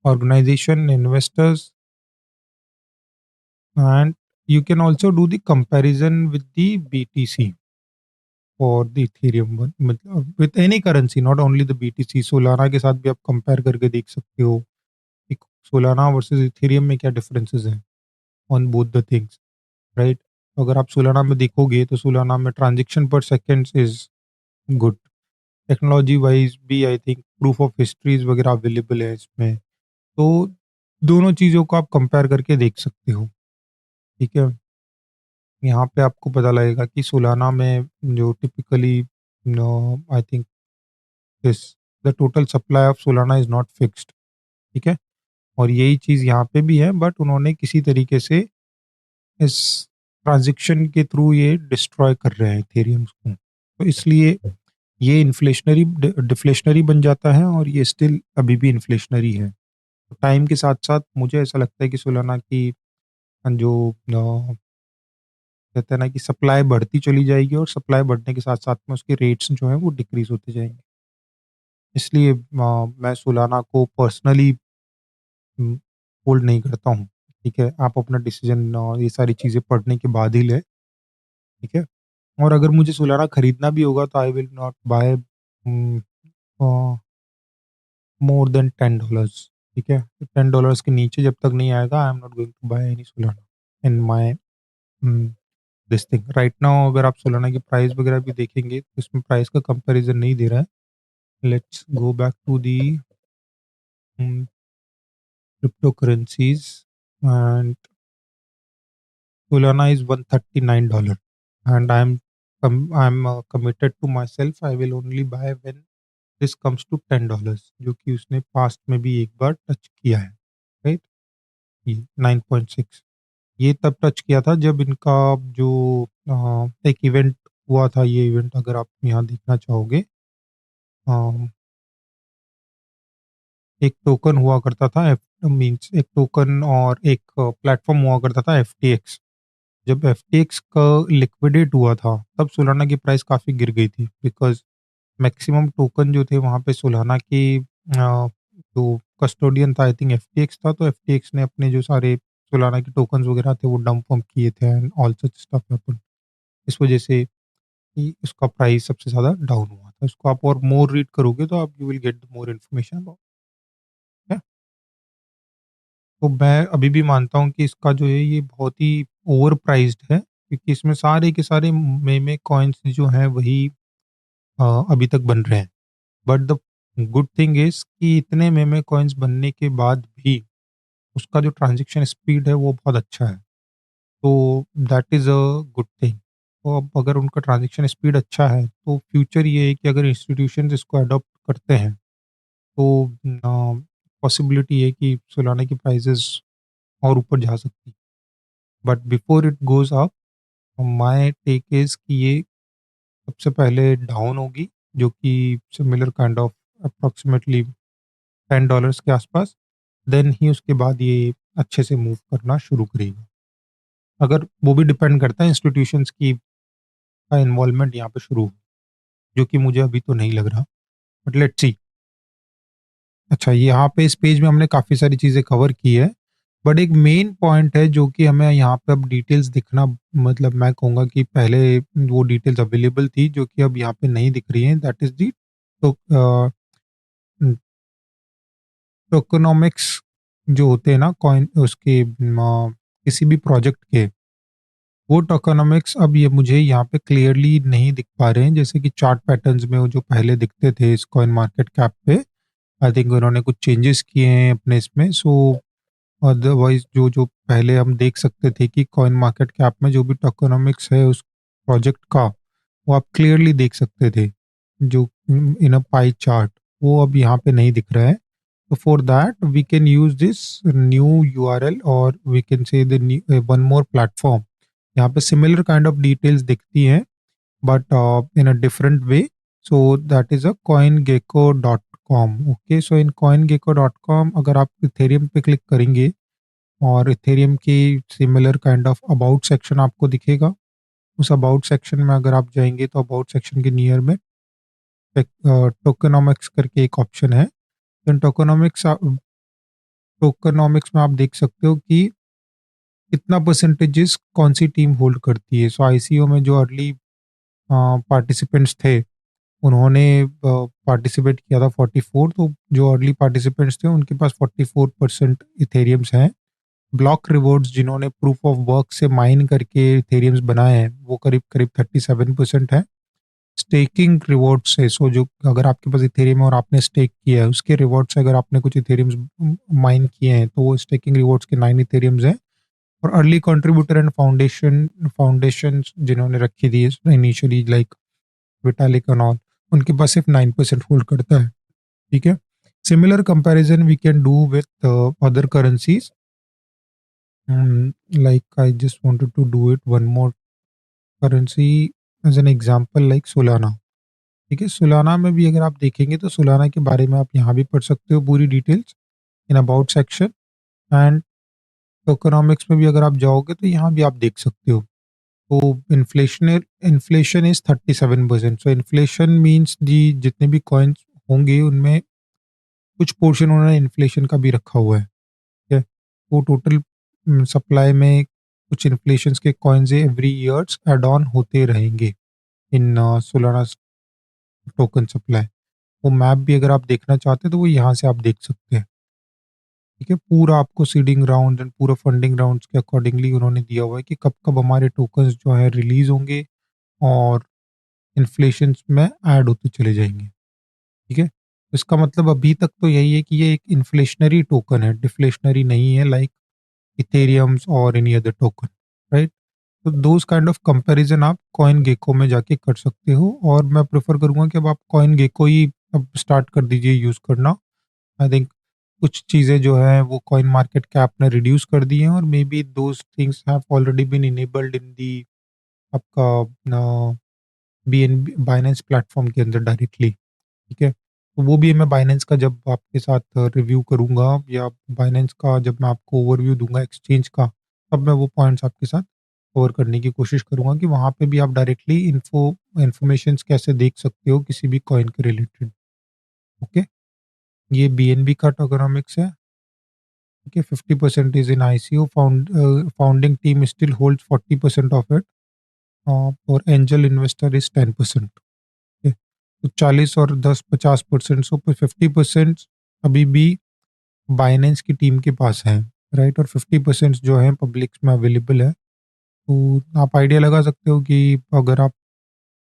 organization, investors, and you can also do the comparison with the BTC for the Ethereum one, मतलब with any currency, not only the BTC, Solana के साथ भी आप compare करके देख सकते हो कि सोलाना वर्सेस इथेरियम में क्या डिफरेंसेस हैं on both the things, right? तो अगर आप सोलाना में देखोगे तो सोलाना में transaction per seconds is good, technology wise भी I think proof of histories वगैरह अवेलेबल है इसमें। तो दोनों चीज़ों को आप कंपेयर करके देख सकते हो, ठीक है? यहाँ पे आपको पता लगेगा कि सोलाना में जो typically I think this the total supply of Solana is not fixed, ठीक है? और यही चीज़ यहाँ पे भी है, बट उन्होंने किसी तरीके से इस ट्रांज़ैक्शन के थ्रू ये डिस्ट्रॉय कर रहे हैं इथेरियम्स को। तो इसलिए ये इन्फ्लेशनरी डिफ्लेशनरी बन जाता है, और ये स्टिल अभी भी इन्फ्लेशनरी है। तो टाइम के साथ-साथ मुझे ऐसा लगता है कि सोलाना की जो कहते हैं ना कि सप्लाई बढ़ती चली जाएगी, और सप्लाई बढ़ने के साथ-साथ में उसके रेट्स जो हैं वो डिक्रीज़ होते जाएँगे। इसलिए मैं सोलाना को पर्सनली होल्ड नहीं करता हूँ, ठीक है? आप अपना डिसीज़न ये सारी चीज़ें पढ़ने के बाद ही लें, ठीक है? और अगर मुझे सोलाना खरीदना भी होगा तो I will not buy more than $10, ठीक है? $10 के नीचे जब तक नहीं आएगा, I am not going to buy any Solana in my this thing. Right now अगर आप सोलाना की प्राइस वगैरह भी देखेंगे तो इसमें प्राइस का कंपैरिजन नहीं दे रहा है। Let's go back to the cryptocurrencies, and Solana is $139, and I am committed to myself, I will only buy when this comes to $10, जो कि उसने पास्ट में भी एक बार टच किया है, राइट? ये 9.6 ये तब टच किया था जब इनका जो एक इवेंट हुआ था। ये इवेंट अगर आप यहाँ देखना चाहोगे, एक टोकन हुआ करता था, एफ मीन्स एक टोकन और एक प्लेटफॉर्म हुआ करता था, एफटीएक्स। जब एफटीएक्स का लिक्विडेट हुआ था तब सोलाना की प्राइस काफ़ी गिर गई थी, बिकॉज़ मैक्सिमम टोकन जो थे वहाँ पे सोलाना की तो कस्टोडियन था आई थिंक एफटीएक्स था, तो एफटीएक्स ने अपने जो सारे सोलाना के टोकन्स वगैरह थे वो डंप वंप किए थे and all such stuff happened. इस वजह से कि उसका प्राइस सबसे ज़्यादा डाउन हुआ था। इसको आप और मोर रीड करोगे तो आप you will get more information about है। तो मैं अभी भी मानता हूँ कि इसका जो है ये बहुत ही ओवर प्राइस्ड है, क्योंकि इसमें सारे के सारे मेमे कॉइन्स जो हैं वही अभी तक बन रहे हैं। But the good thing is कि इतने मेमे कॉइन्स बनने के बाद भी उसका जो ट्रांज़ैक्शन स्पीड है वो बहुत अच्छा है। तो that is a good thing. तो अब अगर उनका ट्रांज़ैक्शन स्पीड अच्छा है, तो फ्यूचर ये है कि अगर इंस्टीट्यूशंस इसको अडॉप्ट करते हैं, तो पॉसिबिलिटी है कि सोलाना की प्राइसेज़ और ऊपर जा सकती है। But before it goes up, my take is कि ये सबसे पहले डाउन होगी, जो कि सिमिलर काइंड ऑफ अप्रॉक्सिमेटली $10 के आसपास, देन ही उसके बाद ये अच्छे से मूव करना शुरू करेगा। अगर वो भी डिपेंड करता है इंस्टीट्यूशंस की का इन्वॉल्वमेंट यहाँ पे शुरू हो, जो कि मुझे अभी तो नहीं लग रहा, बट लेट्स सी। अच्छा, यहाँ पे इस पेज में हमने काफ़ी सारी चीज़ें कवर की है, बट एक मेन पॉइंट है जो कि हमें यहाँ पे अब डिटेल्स दिखना, मतलब मैं कहूँगा कि पहले वो डिटेल्स अवेलेबल थी जो कि अब यहाँ पे नहीं दिख रही हैं, दैट इज़ दी तो टोकेनोमिक्स जो होते हैं ना कॉइन उसके किसी भी प्रोजेक्ट के, वो टोकेनोमिक्स अब ये मुझे यहाँ पे क्लियरली नहीं दिख पा रहे हैं, जैसे कि चार्ट पैटर्न्स में वो जो पहले दिखते थे इस कॉइन मार्केट कैप पे। आई थिंक उन्होंने कुछ चेंजेस किए हैं अपने इसमें, सो अदरवाइज जो जो पहले हम देख सकते थे कि कॉइन मार्केट कैप में जो भी टोकेनोमिक्स है उस प्रोजेक्ट का, वो आप क्लियरली देख सकते थे, जो इन अ पाई चार्ट, वो अब यहाँ पे नहीं दिख रहा है। So for that, we can use this new URL or we can say the new, one more platform. यहाँ पे similar kind of details दिखती हैं, but in a different way. So that is a CoinGecko.com. Okay, so in CoinGecko.com अगर आप Ethereum पे click करेंगे और Ethereum की similar kind of about section आपको दिखेगा। उस अबाउट सेक्शन में अगर आप जाएंगे तो अबाउट सेक्शन के नियर में टोकेनोमिक्स करके एक ऑप्शन है। टोकेनोमिक्स टोकेनोमिक्स में आप देख सकते हो कि कितना परसेंटेजेस कौन सी टीम होल्ड करती है। सो आईसीओ में जो अर्ली पार्टिसिपेंट्स थे, उन्होंने पार्टिसिपेट किया था 44, तो जो अर्ली पार्टिसिपेंट्स थे उनके पास 44% इथेरियम्स हैं। ब्लॉक रिवॉर्ड्स जिन्होंने प्रूफ ऑफ वर्क से माइन करके इथेरियम्स बनाए हैं वो करीब करीब 37% है। स्टेकिंग रिवॉर्ड से, सो जो अगर आपके पास इथेरियम है और आपने स्टेक किया है उसके रिवॉर्ड से अगर आपने कुछ इथेरियम्स माइन किए हैं तो वो स्टेकिंग रिवॉर्ड्स के 9 इथेरियम्स हैं। और अर्ली कंट्रीब्यूटर एंड फाउंडेशन जिन्होंने रखी थी initially like Vitalik and all, उनके पास सिर्फ 9% होल्ड करता है। ठीक है। Similar comparison we can do with other currencies, like I just wanted to do it one more currency as an example like Solana. ठीक है, सोलाना में भी अगर आप देखेंगे तो सोलाना के बारे में आप यहाँ भी पढ़ सकते हो पूरी details in about section, and tokenomics में भी अगर आप जाओगे तो यहाँ भी आप देख सकते हो। तो inflation is 37%। So inflation means the जितने भी कॉइन्स होंगे उनमें कुछ पोर्शन उन्होंने इन्फ्लेशन का भी रखा हुआ है। ठीक है, तो टोटल सप्लाई में कुछ इन्फ्लेशन के coins every years add on होते रहेंगे इन सोलाना टोकन सप्लाई। वो मैप भी अगर आप देखना चाहते हैं तो वो यहाँ से आप देख सकते हैं। ठीक है, पूरा आपको सीडिंग राउंड एंड पूरा फंडिंग राउंड्स के अकॉर्डिंगली उन्होंने दिया हुआ है कि कब कब हमारे टोकन्स जो है रिलीज होंगे और इन्फ्लेशन में ऐड होते चले जाएंगे। ठीक है, तो इसका मतलब अभी तक तो यही है कि ये एक इन्फ्लेशनरी टोकन है, डिफ्लेशनरी नहीं है लाइक इथेरियम्स और एनी अदर टोकन, राइट। तो दोज काइंड ऑफ कंपैरिजन आप कॉइन गेको में जाके कर सकते हो, और मैं प्रेफर करूंगा कि अब आप कॉइन गेको ही अब स्टार्ट कर दीजिए यूज करना। आई थिंक कुछ चीज़ें जो है वो कॉइन मार्केट कैप ने रिड्यूस कर दी हैं, और may be those things have already been enabled in the आपका बी एन बाइनेंस प्लेटफॉर्म के अंदर डायरेक्टली। ठीक है, तो वो भी मैं बाइनेंस का जब आपके साथ रिव्यू करूंगा, या बाइनेंस का जब मैं आपको ओवरव्यू दूंगा एक्सचेंज का, तब मैं वो पॉइंट्स आपके साथ कवर करने की कोशिश करूंगा कि वहाँ पे भी आप डायरेक्टली इंफॉर्मेशन कैसे देख सकते हो किसी भी कॉइन के रिलेटेड। ओके। ये बीएनबी का टोकेनोमिक्स है। ठीक है, 50% is in ICO, founding team still holds 40% of it, और एंजल इन्वेस्टर इज 10%। तो 40 और 10 50%, सो 50% अभी भी बाइनेंस की टीम के पास है, राइट, और 50% जो है पब्लिक में अवेलेबल है। तो आप आइडिया लगा सकते हो कि अगर आप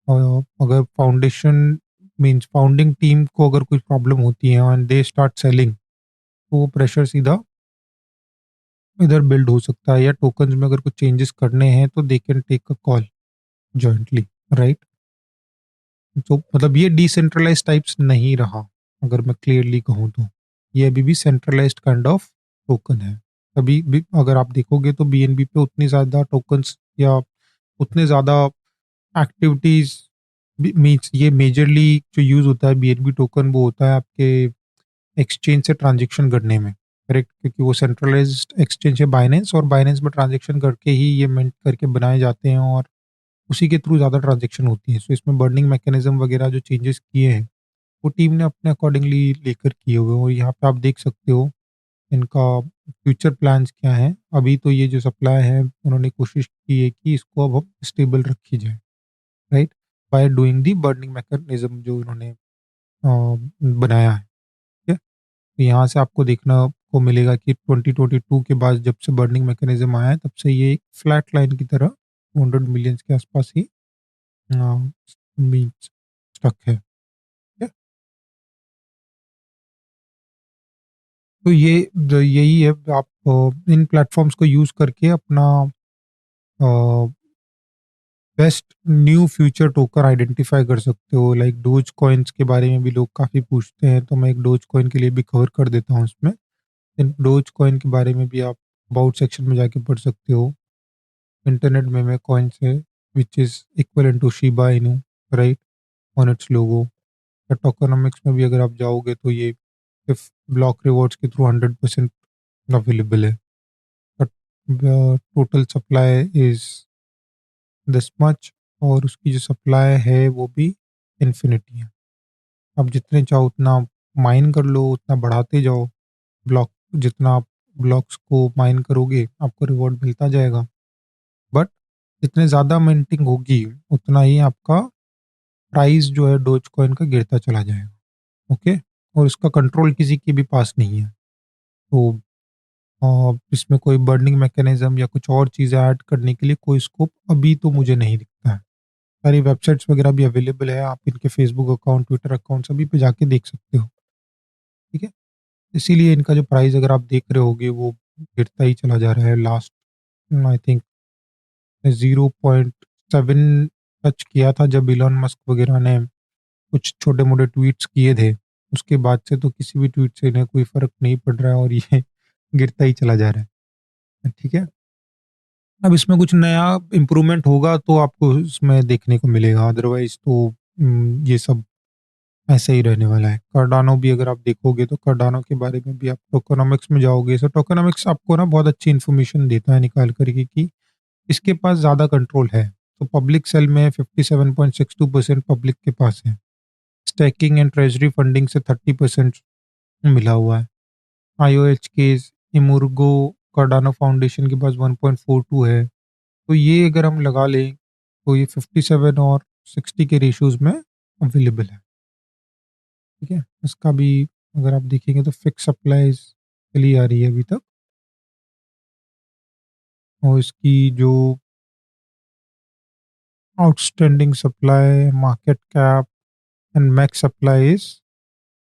अ, अगर फाउंडेशन मींस फाउंडिंग टीम को अगर कोई प्रॉब्लम होती है एंड दे स्टार्ट सेलिंग, तो वो प्रेशर सीधा इधर बिल्ड हो सकता है, या टोकन्स में अगर कुछ चेंजेस करने हैं तो they can take a call jointly, right. तो मतलब ये डिसेंट्रलाइज्ड टाइप्स नहीं रहा, अगर मैं क्लियरली कहूँ तो ये अभी भी सेंट्रलाइज्ड काइंड ऑफ टोकन है। अभी भी अगर आप देखोगे तो बीएनबी पे उतनी ज़्यादा टोकन्स या उतने ज़्यादा एक्टिविटीज़ मीन्स ये मेजरली जो यूज़ होता है बीएनबी टोकन, वो होता है आपके एक्सचेंज से ट्रांजेक्शन करने में, करेक्ट, क्योंकि वो सेंट्रलाइज्ड एक्सचेंज है बाइनेंस, और बाइनेंस में ट्रांजेक्शन करके ही ये मिंट करके बनाए जाते हैं, और उसी के थ्रू ज़्यादा ट्रांजेक्शन होती है। सो इसमें बर्निंग मैकेनिज्म वगैरह जो चेंजेस किए हैं वो टीम ने अपने अकॉर्डिंगली लेकर किए हुए हैं, और यहाँ पे आप देख सकते हो इनका फ्यूचर प्लान्स क्या हैं। अभी तो ये जो सप्लाई है उन्होंने कोशिश की है कि इसको अब हम स्टेबल रखी जाए, right, by doing the burning mechanism जो इन्होंने बनाया है। ठीक है, तो यहाँ से आपको देखना को मिलेगा कि 2022 के बाद जब से बर्निंग मैकेनिज्म आया है तब से ये एक फ्लैट लाइन की तरह 200 मिलियंस के आसपास ही मीन्स स्टक है। ठीक है? तो यही है, आप इन प्लेटफॉर्म्स को यूज करके अपना best new future token identify कर सकते हो। लाइक डोज कॉइन्स के बारे में भी लोग काफ़ी पूछते हैं, तो मैं एक डोज कॉइन के लिए भी कवर कर देता हूँ इसमें। इन डोज कॉइन के बारे में भी आप अबाउट सेक्शन में जाके पढ़ सकते हो। इंटरनेट में कॉइन्स है which is equal to Shiba Inu, right, on its logo. या टोकेनोमिक्स में भी अगर आप जाओगे तो ये इफ ब्लॉक रिवॉर्ड्स के थ्रू 100% अवेलेबल है, but total supply is this much, और उसकी जो सप्लाई है वो भी इन्फिनिटी है। आप जितने चाहो उतना माइन कर लो, उतना बढ़ाते जाओ। ब्लॉक जितना आप ब्लॉक्स को माइन करोगे आपको रिवॉर्ड मिलता जाएगा, बट जितने ज़्यादा मिंटिंग होगी उतना ही आपका प्राइस जो है डोज कॉइन का गिरता चला जाएगा। ओके, और इसका कंट्रोल किसी के भी पास नहीं है। तो इसमें कोई बर्निंग मैकेनिज्म या कुछ और चीज़ें ऐड करने के लिए कोई स्कोप अभी तो मुझे नहीं दिखता है। सारी वेबसाइट्स वगैरह भी अवेलेबल है, आप इनके फेसबुक अकाउंट, ट्विटर अकाउंट सभी पे जाके देख सकते हो। ठीक है, इसीलिए इनका जो प्राइस अगर आप देख रहे होगे वो गिरता ही चला जा रहा है। लास्ट आई थिंक 0.7 टच किया था जब इलॉन मस्क वगैरह ने कुछ छोटे मोटे ट्वीट्स किए थे। उसके बाद से तो किसी भी ट्वीट से इन्हें कोई फर्क नहीं पड़ रहा है, और ये गिरता ही चला जा रहा है। ठीक है, अब इसमें कुछ नया इम्प्रूवमेंट होगा तो आपको इसमें देखने को मिलेगा, अदरवाइज तो ये सब ऐसे ही रहने वाला है। कार्डानो भी अगर आप देखोगे तो कार्डानो के बारे में भी आप टोकेनोमिक्स में जाओगे, सो टोकेनोमिक्स आपको ना बहुत अच्छी इन्फॉर्मेशन देता है निकाल करके कि इसके पास ज़्यादा कंट्रोल है। तो पब्लिक सेल में 57.62% पब्लिक के पास है। स्टैकिंग एंड ट्रेजरी फंडिंग से 30% मिला हुआ है। आईओएच केस इमुर्गो कार्डानो फाउंडेशन के पास 1.42 है। तो ये अगर हम लगा लें तो ये 57 और 60 के रेशियोज में अवेलेबल है। ठीक है, इसका भी अगर आप देखेंगे तो फिक्स सप्लाईज चली आ रही है अभी तक, और इसकी जो outstanding supply, market cap and max supply is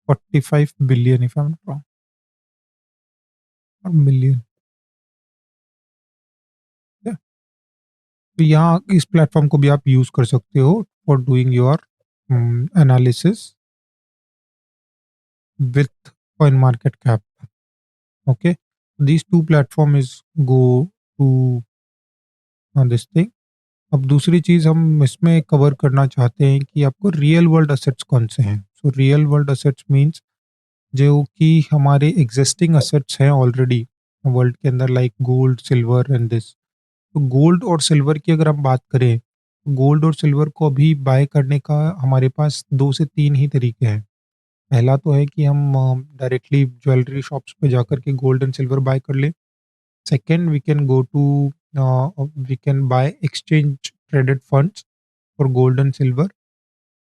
45 billion if I am not wrong, million. तो यहाँ इस प्लेटफॉर्म को भी आप यूज कर सकते हो for doing your analysis with coin market cap. Okay, these two platform is go to this thing। अब दूसरी चीज हम इसमें कवर करना चाहते हैं कि आपको रियल वर्ल्ड असेट्स कौन से हैं। So real world assets means जो कि हमारे एग्जिस्टिंग असेट्स हैं ऑलरेडी वर्ल्ड के अंदर, like gold, silver and this. तो गोल्ड और सिल्वर की अगर हम बात करें, गोल्ड और सिल्वर को अभी बाय करने का हमारे पास 2 से 3 ही तरीके हैं। पहला तो है कि हम डायरेक्टली ज्वेलरी शॉप्स पे जाकर के गोल्ड एंड सिल्वर बाय कर लें। Second, we can go to we can buy exchange traded funds for gold and silver.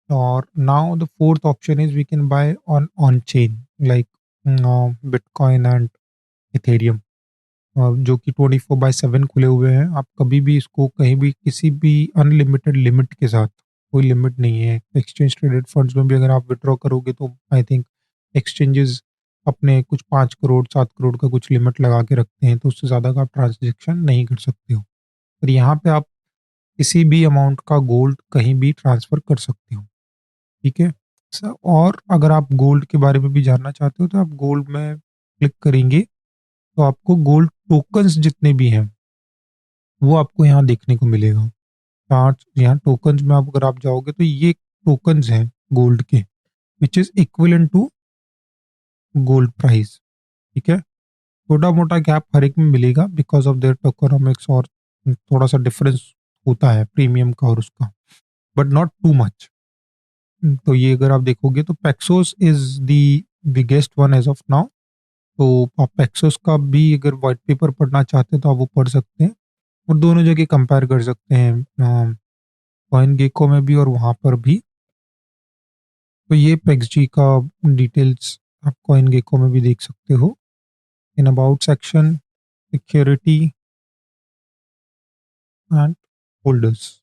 और now the fourth option is we can buy on chain like bitcoin and Ethereum, जो कि 24/7 खुले हुए हैं। आप कभी भी इसको कहीं भी किसी भी अनलिमिटेड लिमिट के साथ, कोई लिमिट नहीं है। एक्सचेंज ट्रेडेड फंड्स में भी अगर आप विड्रॉ करोगे तो आई थिंक एक्सचेंजेस अपने कुछ 5 करोड़ 7 करोड़ का कुछ लिमिट लगा के रखते हैं, तो उससे ज़्यादा का आप ट्रांजेक्शन नहीं कर सकते हो। और यहाँ पे आप किसी भी अमाउंट का गोल्ड कहीं भी ट्रांसफ़र कर सकते हो। ठीक है? और अगर आप गोल्ड के बारे में भी जानना चाहते हो तो आप गोल्ड में क्लिक करेंगे तो आपको गोल्ड टोकन्स जितने भी हैं वो आपको यहाँ देखने को मिलेगा। 5 यहाँ टोकन्स में आप अगर आप जाओगे तो ये टोकन्स हैं गोल्ड के, which is equivalent to gold price. ठीक है? छोटा-मोटा गैप हर एक में मिलेगा बिकॉज़ ऑफ देयर टोकेनोमिक्स, और थोड़ा-सा डिफरेंस होता है प्रीमियम का और उसका, बट नॉट टू मच। तो ये अगर आप देखोगे तो Paxos is the biggest one as of now. तो आप पैक्सोस का भी अगर व्हाइट पेपर पढ़ना चाहते हैं तो आप वो पढ़ सकते हैं और दोनों जगह कंपेयर कर सकते हैं, कॉइन गेको में भी और वहाँ पर भी। तो ये पेक्सजी का डिटेल्स आप कॉइन गेको में भी देख सकते हो। इन about section, security and holders.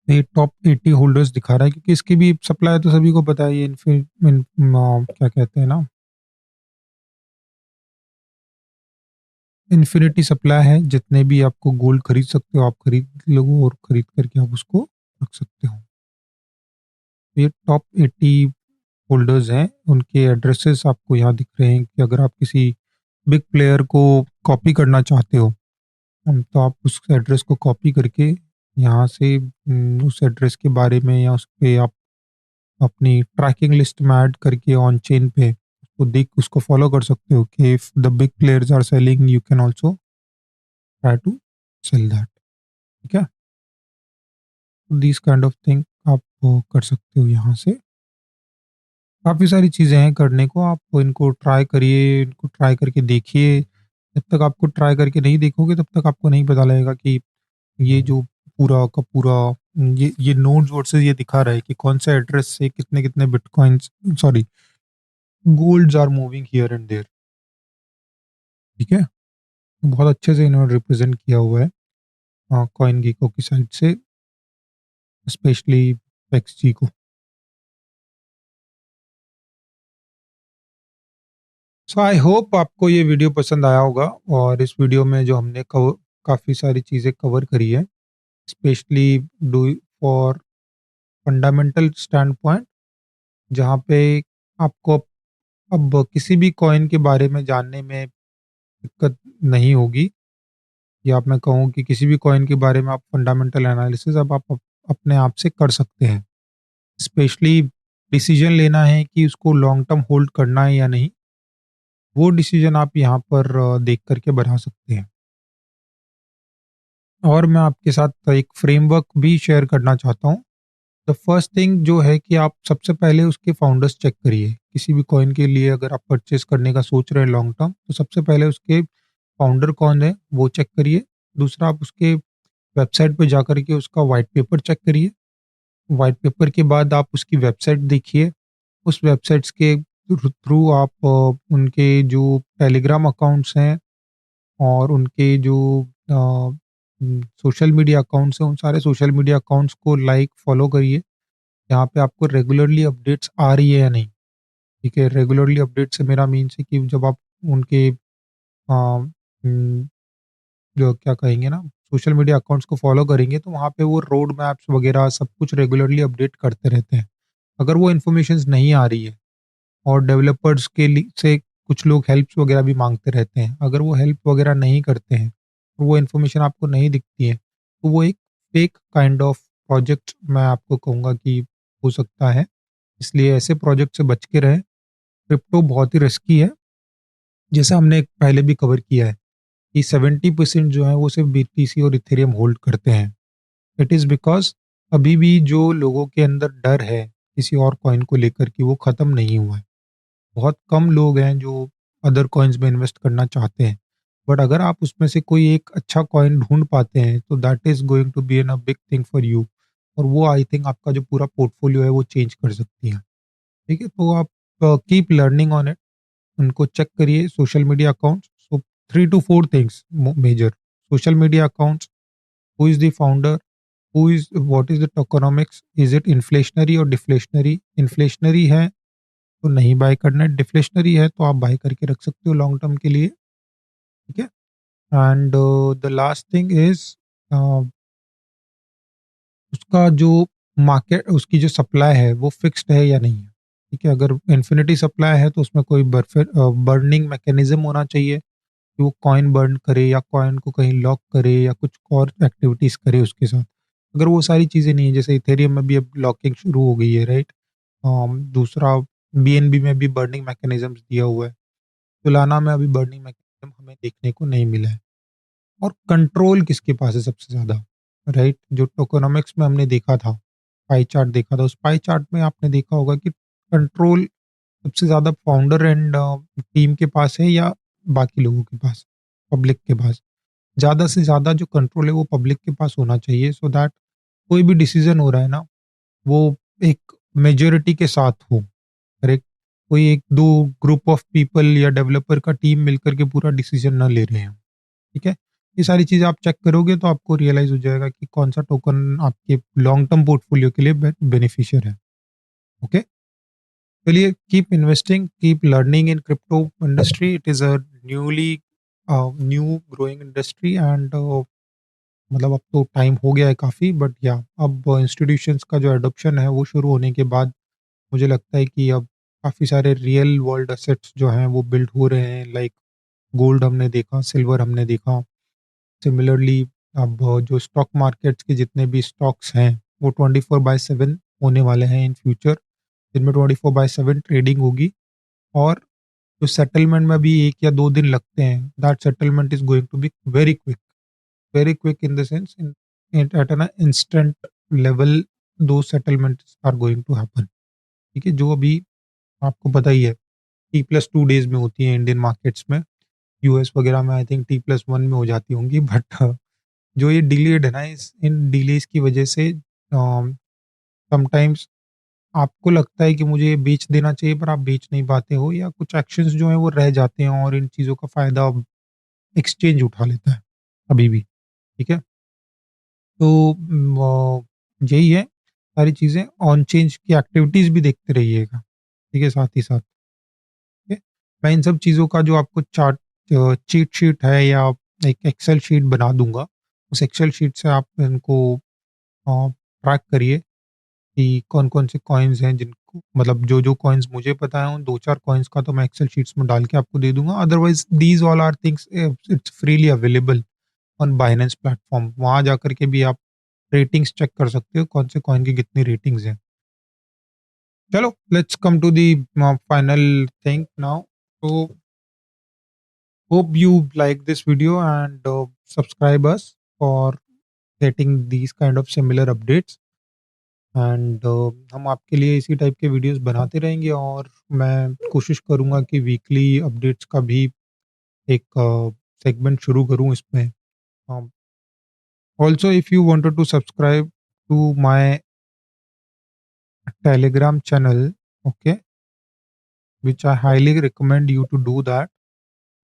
ये टॉप 80 होल्डर्स दिखा रहा है क्योंकि इसकी भी सप्लाई तो सभी को पता है। ये क्या कहते हैं ना, इन्फिनिटी सप्लाई है। जितने भी आपको गोल्ड खरीद सकते हो आप खरीद लो और खरीद करके आप उसको रख सकते हो। ये टॉप 80 होल्डर्स हैं, उनके एड्रेसेस आपको यहाँ दिख रहे हैं कि अगर आप किसी बिग प्लेयर को कॉपी करना चाहते हो, तो आप उस एड्रेस को कॉपी करके यहाँ से उस एड्रेस के बारे में या उस पे आप अपनी ट्रैकिंग लिस्ट में ऐड करके ऑन चेन पे उसको देख उसको फॉलो कर सकते हो कि if the big players are selling you can also try to sell that. ठीक है? दिस काइंड ऑफ थिंग आप कर सकते हो यहाँ से। काफ़ी सारी चीज़ें हैं करने को, आप इनको ट्राई करिए, इनको ट्राई करके देखिए। जब तक आपको ट्राई करके नहीं देखोगे तब तक आपको नहीं पता लगेगा कि ये जो पूरा का पूरा ये नोड्स वर्सेस ये दिखा रहा है कि कौन से एड्रेस से कितने-कितने bitcoins, sorry, golds are moving here and there. ठीक है? बहुत अच्छे से इन्होंने रिप्रेज़ेंट किया हुआ है कॉइन गेको की साइड से, स्पेशली पेक्सजी को। सो आई होप आपको ये वीडियो पसंद आया होगा और इस वीडियो में जो हमने काफ़ी सारी चीज़ें कवर करी है, specially do for fundamental stand point, जहाँ पे आपको अब किसी भी कॉइन के बारे में जानने में दिक्कत नहीं होगी, या मैं कहूँ कि किसी भी कॉइन के बारे में आप फंडामेंटल एनालिसिस अब आप अपने आप से कर सकते हैं। स्पेशली डिसीजन लेना है कि उसको लॉन्ग टर्म होल्ड करना है या नहीं, वो डिसीजन आप यहाँ पर देख कर के बना सकते हैं। और मैं आपके साथ एक फ्रेमवर्क भी शेयर करना चाहता हूँ। द फर्स्ट थिंग जो है कि आप सबसे पहले उसके फाउंडर्स चेक करिए। किसी भी कॉइन के लिए अगर आप परचेज़ करने का सोच रहे हैं लॉन्ग टर्म, तो सबसे पहले उसके फाउंडर कौन है, वो चेक करिए। दूसरा, आप उसके वेबसाइट पे जाकर के उसका व्हाइट पेपर चेक करिए। व्हाइट पेपर के बाद आप उसकी वेबसाइट देखिए। उस वेबसाइट्स के थ्रू आप उनके जो टेलीग्राम अकाउंट्स हैं और उनके जो सोशल मीडिया अकाउंट्स हैं, उन सारे सोशल मीडिया अकाउंट्स को लाइक, फॉलो करिए। यहाँ पे आपको रेगुलरली अपडेट्स आ रही है या नहीं। ठीक है? रेगुलरली अपडेट से मेरा मीन्स है कि जब आप उनके जो क्या कहेंगे ना, सोशल मीडिया अकाउंट्स को फॉलो करेंगे तो वहाँ पे वो रोड मैप्स वगैरह सब कुछ रेगुलरली अपडेट करते रहते हैं। अगर वो इन्फॉर्मेशंस नहीं आ रही है और डेवलपर्स के से कुछ लोग हेल्प्स वगैरह भी मांगते रहते हैं, अगर वो हेल्प वगैरह नहीं करते हैं, तो वो इन्फॉर्मेशन आपको नहीं दिखती है, तो वो एक फेक काइंड ऑफ प्रोजेक्ट मैं आपको कहूँगा कि हो सकता है। इसलिए ऐसे प्रोजेक्ट से बच के रहें। क्रिप्टो बहुत ही रिस्की है, जैसा हमने पहले भी कवर किया है। कि 70% जो है वो सिर्फ़ बीटीसी और इथेरियम होल्ड करते हैं। इट इज़ बिकॉज़ अभी भी जो लोगों के अंदर डर है, किसी और कॉइन को लेकर कि वो ख़त्म नहीं हुआ है। बहुत कम लोग हैं जो अदर कॉइन्स में इन्वेस्ट करना चाहते हैं। बट अगर आप उसमें से कोई एक अच्छा कॉइन ढूँढ पाते हैं, तो that is going to be an a big thing for you और वो आई थिंक आपका जो पूरा पोर्टफोलियो है वो चेंज कर सकती है। ठीक है? तो आप कीप लर्निंग ऑन इट, उनको चेक करिए social media accounts. So 3 to 4 things major social media accounts, who is the founder, who is what is the tokenomics, is it inflationary और डिफ्लेशनरी? इन्फ्लेशनरी है तो नहीं बाय करना है, deflationary है तो आप बाय करके रख सकते हो लॉन्ग टर्म के लिए, ठीक है? And the last thing is a, उसका जो मार्केट उसकी जो सप्लाई है वो फिक्स्ड है या नहीं है, ठीक है? अगर इन्फिनिटी सप्लाई है तो उसमें कोई बर्निंग मैकेनिज़्म होना चाहिए कि वो कॉइन बर्न करे या कॉइन को कहीं लॉक करे या कुछ और एक्टिविटीज़ करे उसके साथ। अगर वो सारी चीज़ें नहीं है, जैसे इथेरियम में भी अब लॉकिंग शुरू हो गई है, राइट? दूसरा बीएनबी में भी बर्निंग मैकेनिज़्म्स दिया हुआ है। सोलाना में अभी बर्निंग मैकेनिज़्म हमें देखने को नहीं मिला है। और कंट्रोल किसके पास है सबसे ज़्यादा, राइट? जो टोकेनोमिक्स में हमने देखा था, पाई चार्ट देखा था, उस पाई चार्ट में आपने देखा होगा कि कंट्रोल सबसे ज़्यादा फाउंडर एंड टीम के पास है या बाकी लोगों के पास, पब्लिक के पास। ज़्यादा से ज़्यादा जो कंट्रोल है वो पब्लिक के पास होना चाहिए सो दैट कोई भी डिसीज़न हो रहा है ना, वो एक मेजॉरिटी के साथ हो, करेक्ट? कोई 1-2 ग्रुप ऑफ पीपल या डेवलपर का टीम मिलकर के पूरा डिसीज़न ना ले रहे हैं, ठीक है? ये सारी चीज़ें आप चेक करोगे तो आपको रियलाइज़ हो जाएगा कि कौन-सा टोकन आपके लॉन्ग टर्म पोर्टफोलियो के लिए बेनिफिशियल है, ओके? चलिए keep investing, keep learning in crypto industry. It is a newly new growing industry and मतलब अब तो टाइम हो गया है काफ़ी बट या अब इंस्टीट्यूशंस का जो एडॉप्शन है वो शुरू होने के बाद मुझे लगता है कि अब काफ़ी सारे रियल वर्ल्ड एसेट्स जो हैं वो बिल्ड हो रहे हैं लाइक गोल्ड हमने देखा, सिल्वर हमने देखा। सिमिलरली अब जो स्टॉक मार्केट्स के जितने भी स्टॉक्स हैं वो 24/7 होने वाले हैं इन फ्यूचर, जिनमें 24/7 ट्रेडिंग होगी और जो सेटलमेंट में भी 1 या 2 दिन लगते हैं, that settlement is going to be very quick in the sense in at an instant level दो settlements are going to happen, ठीक है? जो अभी आपको पता ही है T+2 डेज़ में होती हैं इंडियन मार्केट्स में, यूएस वगैरह में आई थिंक T+1 में हो जाती होंगी बट जो ये डिलेड है ना, इस इन डिलेज़ की वजह से समटाइम्स आपको लगता है कि मुझे ये बेच देना चाहिए पर आप बेच नहीं पाते हो या कुछ एक्शंस जो हैं वो रह जाते हैं और इन चीज़ों का फ़ायदा एक्सचेंज उठा लेता है, अभी भी, ठीक है? तो यही है सारी चीज़ें, ऑन चेंज की एक्टिविटीज़ भी देखते रहिएगा, ठीक है? साथ ही साथ, ठीक है? मैं इन सब चीज़ों का जो आपको चीट शीट है या एक एक्सेल शीट बना दूँगा, उस एक्सेल शीट से आप इनको ट्रैक करिए कि कौन-कौन से कॉइन्स हैं जिनको मतलब जो-जो कॉइन्स मुझे पता है उन 2-4 कॉइन्स का तो मैं एक्सेल शीट्स में डाल के आपको दे दूँगा। Otherwise these all are things it's freely available on Binance platform. वहाँ जाकर के भी आप रेटिंग्स चेक कर सकते हो, कौन से कॉइन की कितनी रेटिंग्स हैं। चलो let's come to the final thing now. तो hope you like this video and subscribe us for getting these kind of similar updates and हम आपके लिए इसी टाइप के वीडियोस बनाते रहेंगे और मैं कोशिश करूँगा कि वीकली अपडेट्स का भी एक सेगमेंट शुरू करूँ इसमें। Also if you wanted to subscribe to my Telegram channel, okay, which I highly recommend you to do that.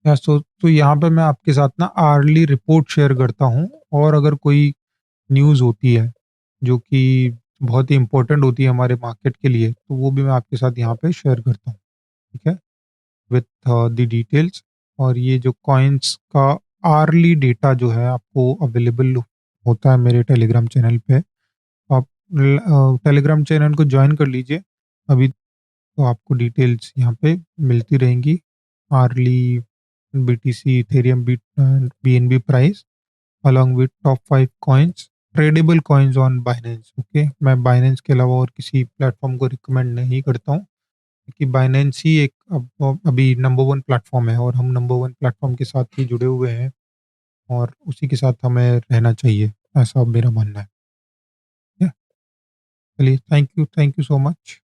या सो तो यहाँ पे मैं आपके साथ ना आर्ली रिपोर्ट शेयर करता हूँ और अगर कोई न्यूज़ होती है जो कि बहुत ही इम्पोर्टेंट होती है हमारे मार्केट के लिए, तो वो भी मैं आपके साथ यहाँ पे शेयर करता हूँ, ठीक है? विथ द डिटेल्स और ये जो कॉइन्स का आर्ली डेटा जो है आपको अवेलेबल होता है मेरे टेलीग्राम चैनल पे। आप टेलीग्राम चैनल को जॉइन कर लीजिए अभी, तो आपको डिटेल्स यहाँ पे मिलती रहेंगी। Early BTC, Ethereum, BNB price along with top 5 coins, tradable coins on Binance, okay? मैं बाइनेंस के अलावा और किसी प्लेटफ़ॉर्म को रिकमेंड नहीं करता हूँ। कि बाइनेंस ही एक अभी नंबर 1 प्लेटफ़ॉर्म है और हम नंबर 1 प्लेटफ़ॉर्म के साथ ही जुड़े हुए हैं। और उसी के साथ हमें रहना चाहिए, ऐसा मेरा मानना है। ठीक है? चलिए थैंक यू सो मच।